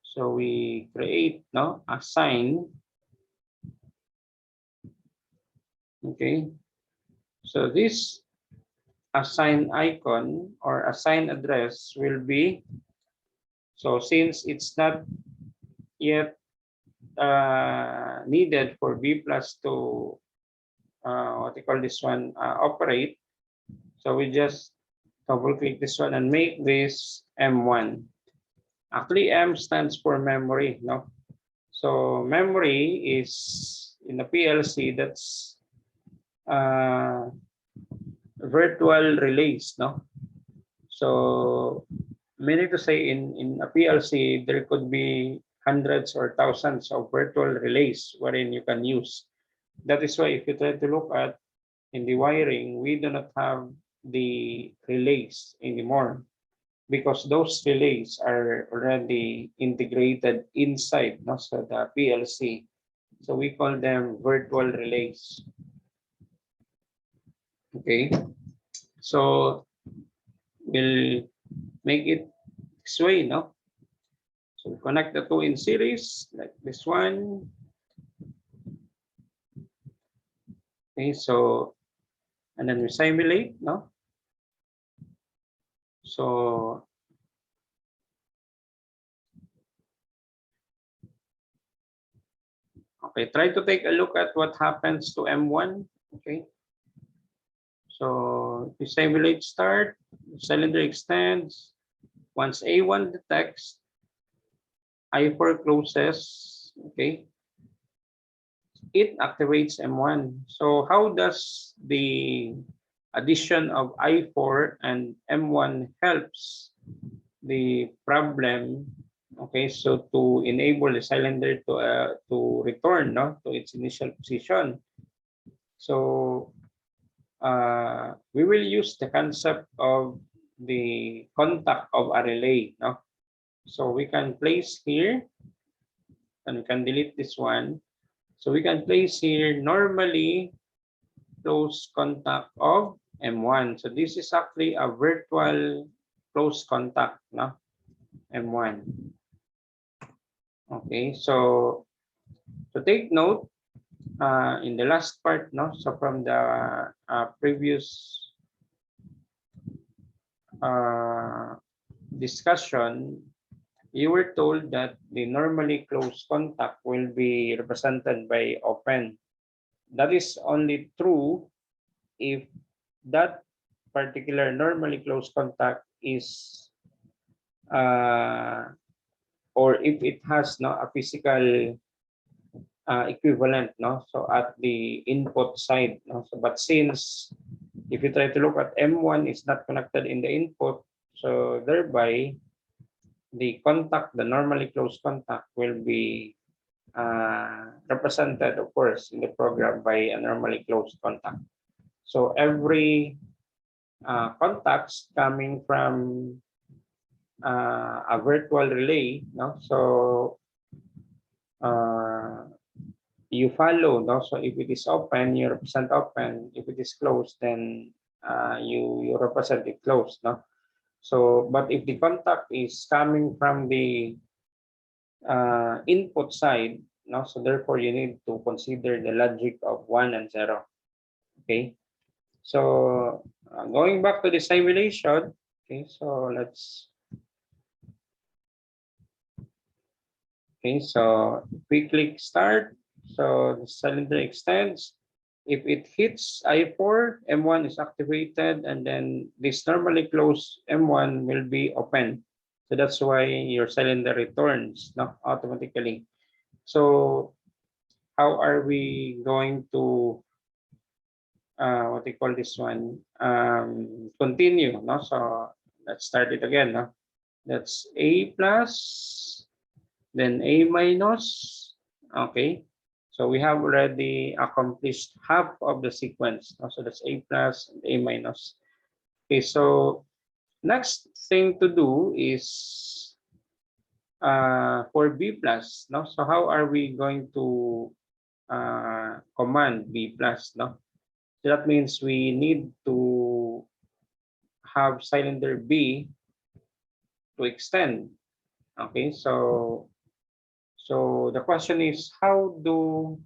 So we create, no, a sign. Okay. So this assign icon or assign address will be, so since it's not yet needed for B plus to what they call this one operate, so we just double click this one and make this M1. Actually, M stands for memory, no? So memory is in the PLC, that's virtual relays, no? So meaning to say in a PLC, there could be hundreds or thousands of virtual relays wherein you can use. That is why if you try to look at in the wiring, we do not have the relays anymore because those relays are already integrated inside, no? So the PLC. So we call them virtual relays. Okay, so we'll make it this way, no? So connect the two in series like this one. Okay, so and then we simulate, no? So okay, try to take a look at what happens to M1. Okay, so if you simulate start, cylinder extends. Once A1 detects, I4 closes. Okay, it activates M1. So how does the addition of I4 and M1 helps the problem? Okay, so to enable the cylinder to return, no, to its initial position. So we will use the concept of the contact of a relay, no? So we can place here and we can delete this one. So we can place here normally close contact of M1. So this is actually a virtual close contact, no? M1. Okay, so to take note, in the last part, no? So from the previous discussion, you were told that the normally close contact will be represented by open. That is only true if that particular normally close contact is or if it has no a physical equivalent, no, so at the input side, no. So but since if you try to look at M1 is not connected in the input, so thereby the contact, the normally closed contact will be represented, of course, in the program by a normally closed contact. So every contacts coming from a virtual relay, no? So you follow, no? So if it is open, you represent open. If it is closed, then you represent it closed, no? So, but if the contact is coming from the input side, no, so therefore you need to consider the logic of 1 and 0. Okay, so going back to the simulation. Okay, so let's we click start. So the cylinder extends. If it hits I4, M1 is activated, and then this normally closed M1 will be open. So that's why your cylinder returns, no, automatically. So how are we going to what they call this one, continue, no? So let's start it again, no? That's A plus, then A minus. Okay, so we have already accomplished half of the sequence, no? So that's A plus and A minus. Okay, so next thing to do is for B plus, no? So how are we going to command B plus, no? So that means we need to have cylinder B to extend. Okay, so the question is how do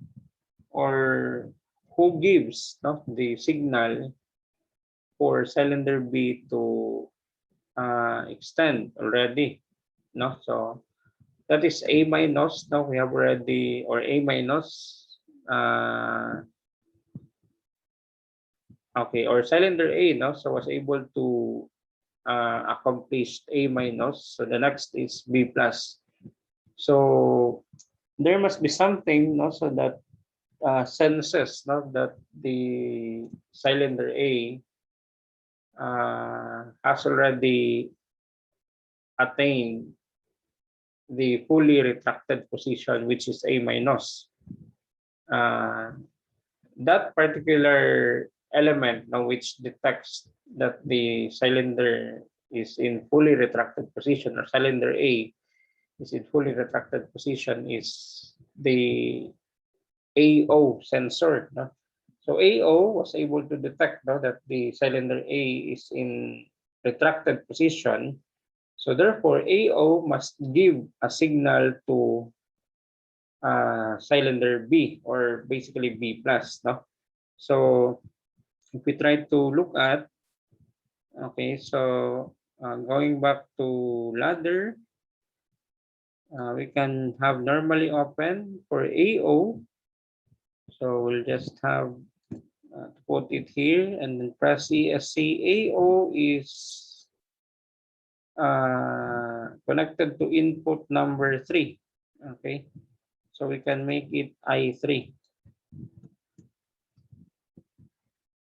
or who gives, no, the signal for cylinder B to extend already, no? So that is A minus. Now we have already, or A minus. Okay, or cylinder A, no? So was able to accomplish A minus. So the next is B plus. So there must be something, no, so that senses, no, that the cylinder A has already attained the fully retracted position, which is A minus. That particular element, now, which detects that the cylinder is in fully retracted position, or cylinder A is in fully retracted position, is the AO sensor, no? So AO was able to detect that the cylinder A is in retracted position. So therefore, AO must give a signal to cylinder B, or basically B plus. No? So if we try to look at, okay, so going back to ladder, we can have normally open for AO. So we'll just have to put it here and then press ESC. AO is connected to input number 3. Okay, so we can make it I3.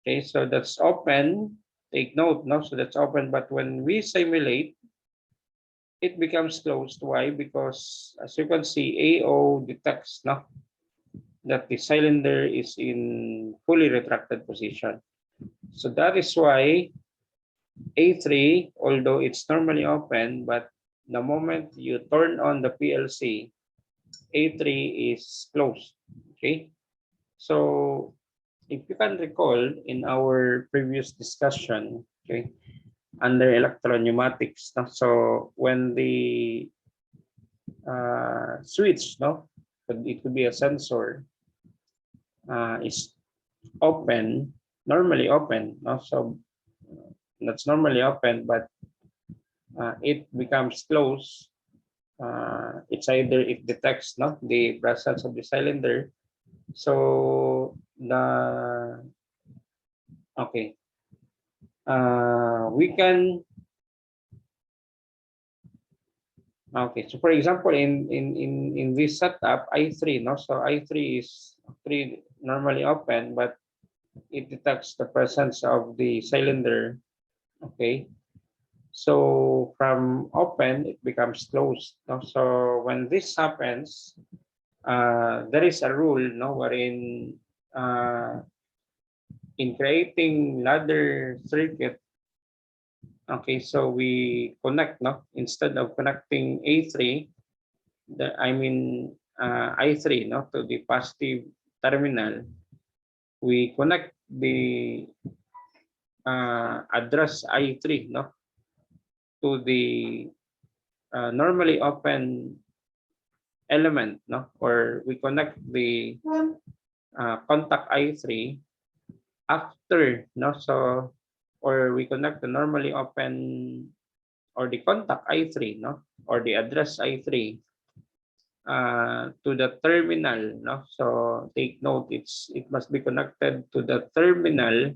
Okay, so that's open. Take note, no? So that's open, but when we simulate, it becomes closed. Why? Because as you can see, AO detects, no, that the cylinder is in fully retracted position. So that is why A3, although it's normally open, but the moment you turn on the PLC, A3 is closed. Okay, so if you can recall in our previous discussion, okay, under electro-pneumatics, no? So when the switch, no, it could be a sensor, is open, normally open, no? So that's normally open, but it becomes closed. It's either it detects, no, the presence of the cylinder. So the okay, we can okay. So for example, in this setup, I3, no, so I3 is normally open, but it detects the presence of the cylinder. Okay, so from open it becomes closed, no? So when this happens, there is a rule, no, wherein in creating ladder circuit, okay, so we connect, no, instead of connecting A3, I3, no, to the positive terminal, we connect the address I3, no, to the normally open element, no, or we connect the contact I3 after, no, so, or we connect the normally open or the contact I3, no, or the address I3 to the terminal, no. So take note, it must be connected to the terminal.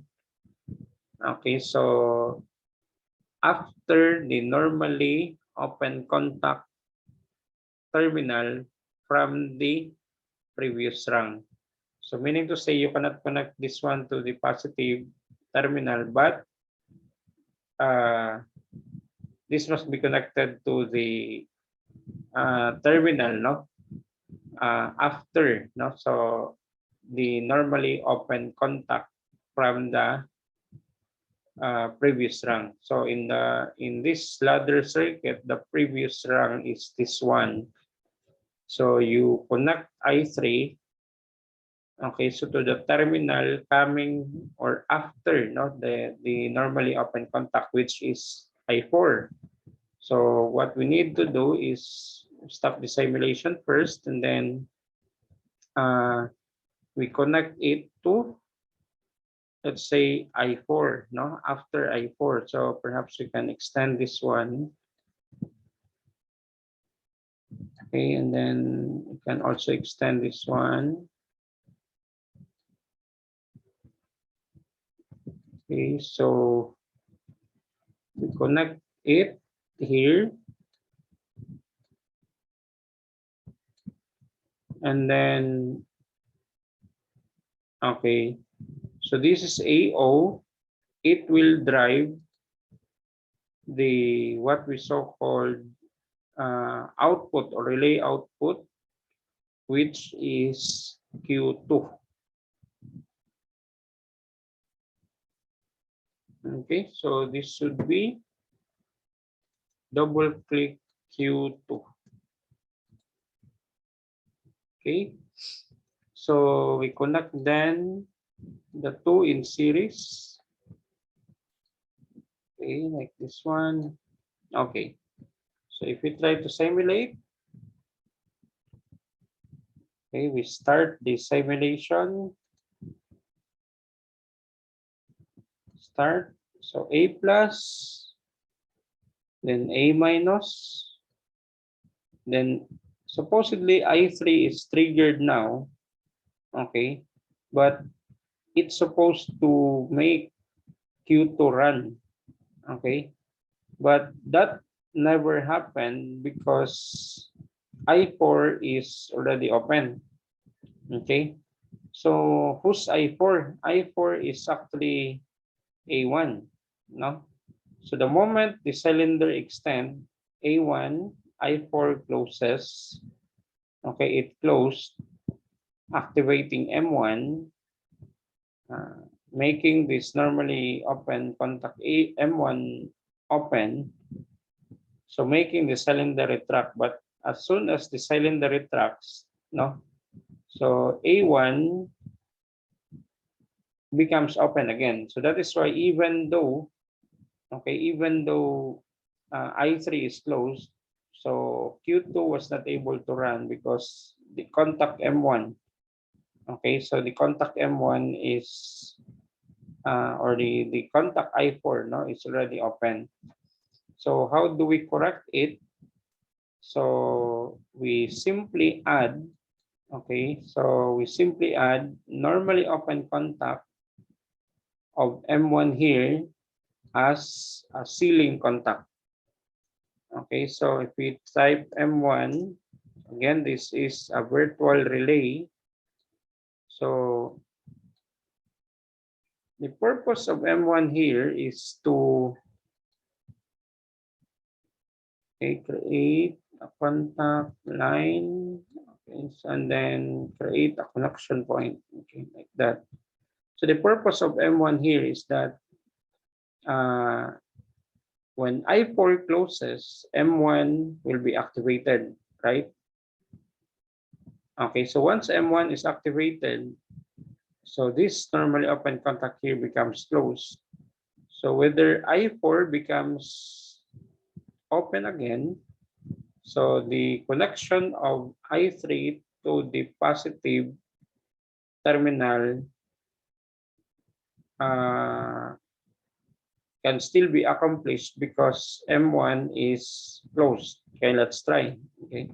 Okay, so after the normally open contact terminal from the previous rung. So meaning to say you cannot connect this one to the positive terminal, but this must be connected to the terminal, no, after, no, so the normally open contact from the previous rung. So in this ladder circuit, the previous rung is this one. So you connect I3, okay, so to the terminal coming or after, no, the normally open contact, which is I4. So what we need to do is stop the simulation first, and then we connect it to, let's say, I4, no, after I4. So perhaps we can extend this one. Okay, and then we can also extend this one. Okay, so we connect it here. And then, okay, so this is AO. It will drive the what we so-called output or relay output, which is Q2. Okay, so this should be double click Q2. Okay, so we connect then the two in series. Okay, like this one. Okay, so if we try to simulate, okay, we start the simulation. Start. So A plus, then A minus, then supposedly I3 is triggered now. Okay, but it's supposed to make Q2 run. Okay, but that never happened because I4 is already open. Okay, so who's I4? I4 is actually A1, no? So the moment the cylinder extend, A1, I4 closes. Okay, it closed, activating M1, making this normally open contact M1 open, so making the cylinder retract. But as soon as the cylinder retracts, no, so A1 becomes open again. So that is why even though, okay, even though I3 is closed, so Q2 was not able to run because the contact M1, okay, so the contact M1 is, or the contact I4, no, is already open. So how do we correct it? So we simply add, okay, so we simply add normally open contact of M1 here as a ceiling contact. Okay, so if we type M1, again, this is a virtual relay. So the purpose of M1 here is to, okay, create a contact line, okay, and then create a connection point, okay, like that. So the purpose of M1 here is that when I4 closes, M1 will be activated, right? Okay, so once M1 is activated, so this normally open contact here becomes closed. So whether I4 becomes open again, so the connection of I3 to the positive terminal can still be accomplished because M1 is closed. Okay, let's try. Okay.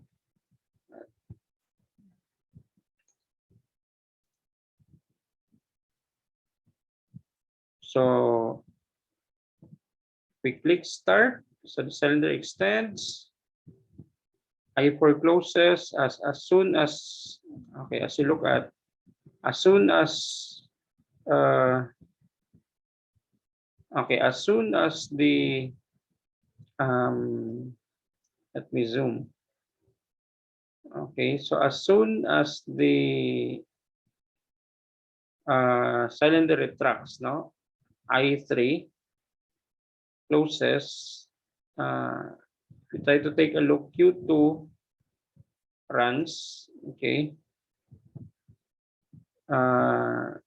So we click start. So the cylinder extends. I4 closes as soon as, okay, as you look at, as soon as okay, as soon as the let me zoom. Okay, so as soon as the cylinder retracts, no, I3 closes. If you try to take a look, Q2 runs, okay,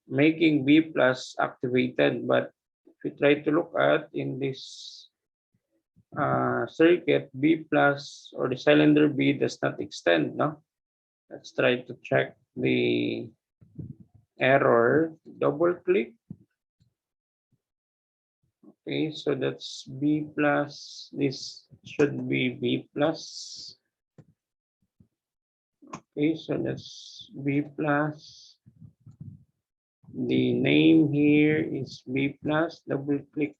making B plus activated. But if you try to look at in this circuit, B plus or the cylinder B does not extend, no? Let's try to check the error. Double click. Okay, so that's B plus. This should be B plus. Okay, so that's B plus. The name here is B plus. Double click.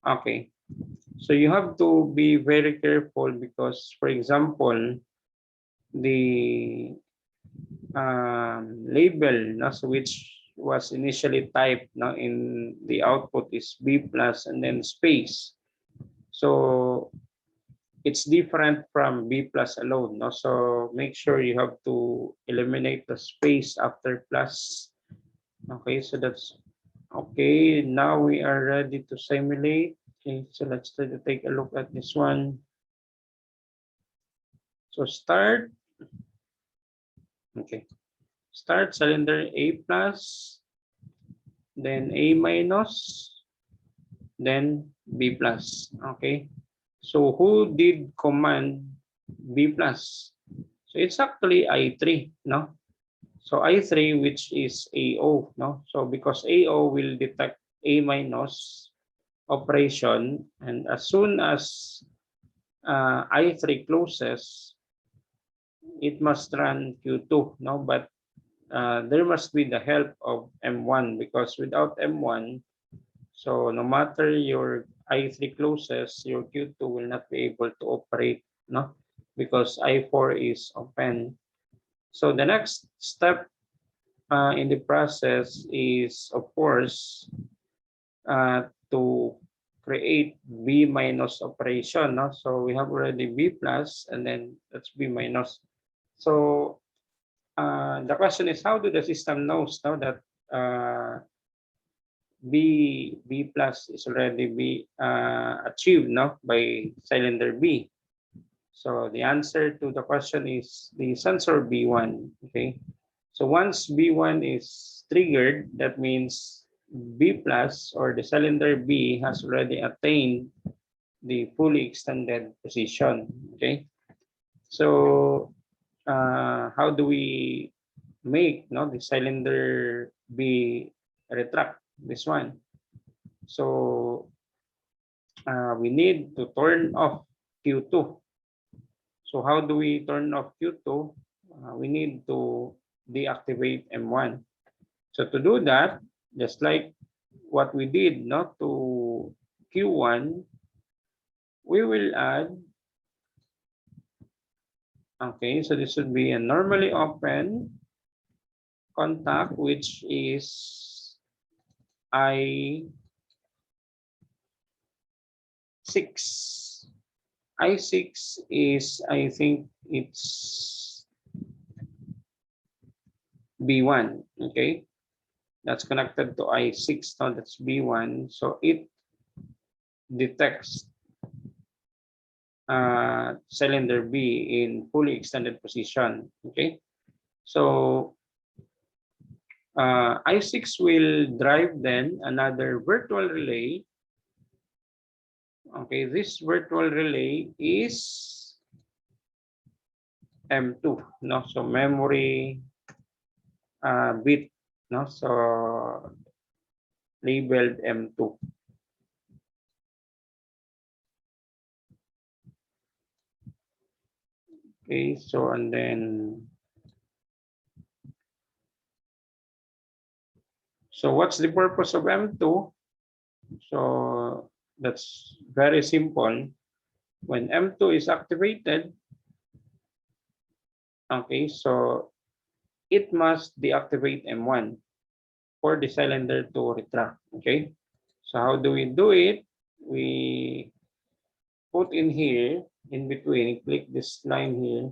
Okay, so you have to be very careful because, for example, the label, no, so which was initially typed now in the output is B plus and then space. So it's different from B plus alone. No? So make sure you have to eliminate the space after plus. Okay, so that's okay. Now we are ready to simulate. Okay, so let's try to take a look at this one. So start. Okay, start cylinder A plus, then A minus, then B plus. Okay. So who did command B plus? So it's actually I3, no? So I3, which is AO, no? So because AO will detect A minus operation, and as soon as I3 closes, it must run Q2, no? But there must be the help of M1, because without M1, so no matter your I3 closes, your Q2 will not be able to operate, no? Because I4 is open. So the next step in the process is, of course, to create B minus operation. No? So we have already B plus, and then that's B minus. So the question is, how do the system knows now that B plus is already be achieved, no, by cylinder B? So the answer to the question is the sensor B1. Okay. So once B1 is triggered, that means B plus, or the cylinder B, has already attained the fully extended position. Okay. So how do we make, no, the cylinder B retract this one? So we need to turn off Q2. So how do we turn off Q2? We need to deactivate M1. So to do that, just like what we did, not to Q1, we will add, okay, so this would be a normally open contact, which is I6. I6 is, I think it's B1, okay? That's connected to I6, now that's B1. So it detects cylinder B in fully extended position, okay? So I6 will drive then another virtual relay. Okay, this virtual relay is M2, no? So memory bit, no? So labeled M2. Okay, so and then, so what's the purpose of M2? So that's very simple. When M2 is activated, okay, so it must deactivate M1 for the cylinder to retract, okay? So how do we do it? We put in here, in between, click this line here,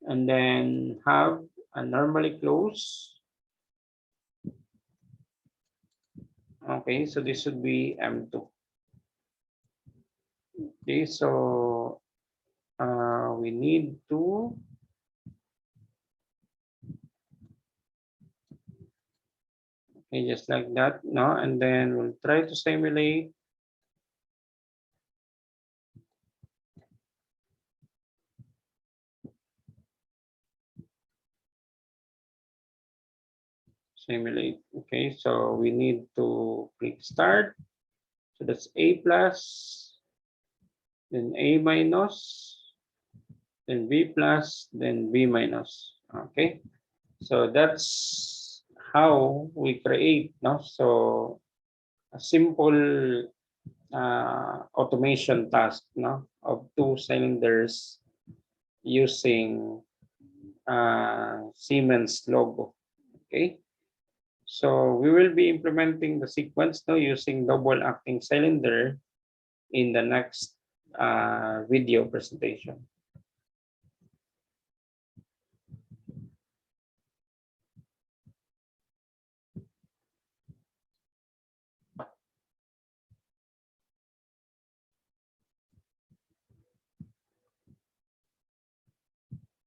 and then have a normally close. Okay, so this would be M2. Okay, so we need to okay, just like that, no, and then we'll try to simulate. Simulate. Okay, so we need to click start. So that's A plus, then A minus, then B plus, then B minus. Okay, so that's how we create, no? So a simple automation task, no, of two cylinders using Siemens logo. Okay, so we will be implementing the sequence now using double acting cylinder in the next video presentation.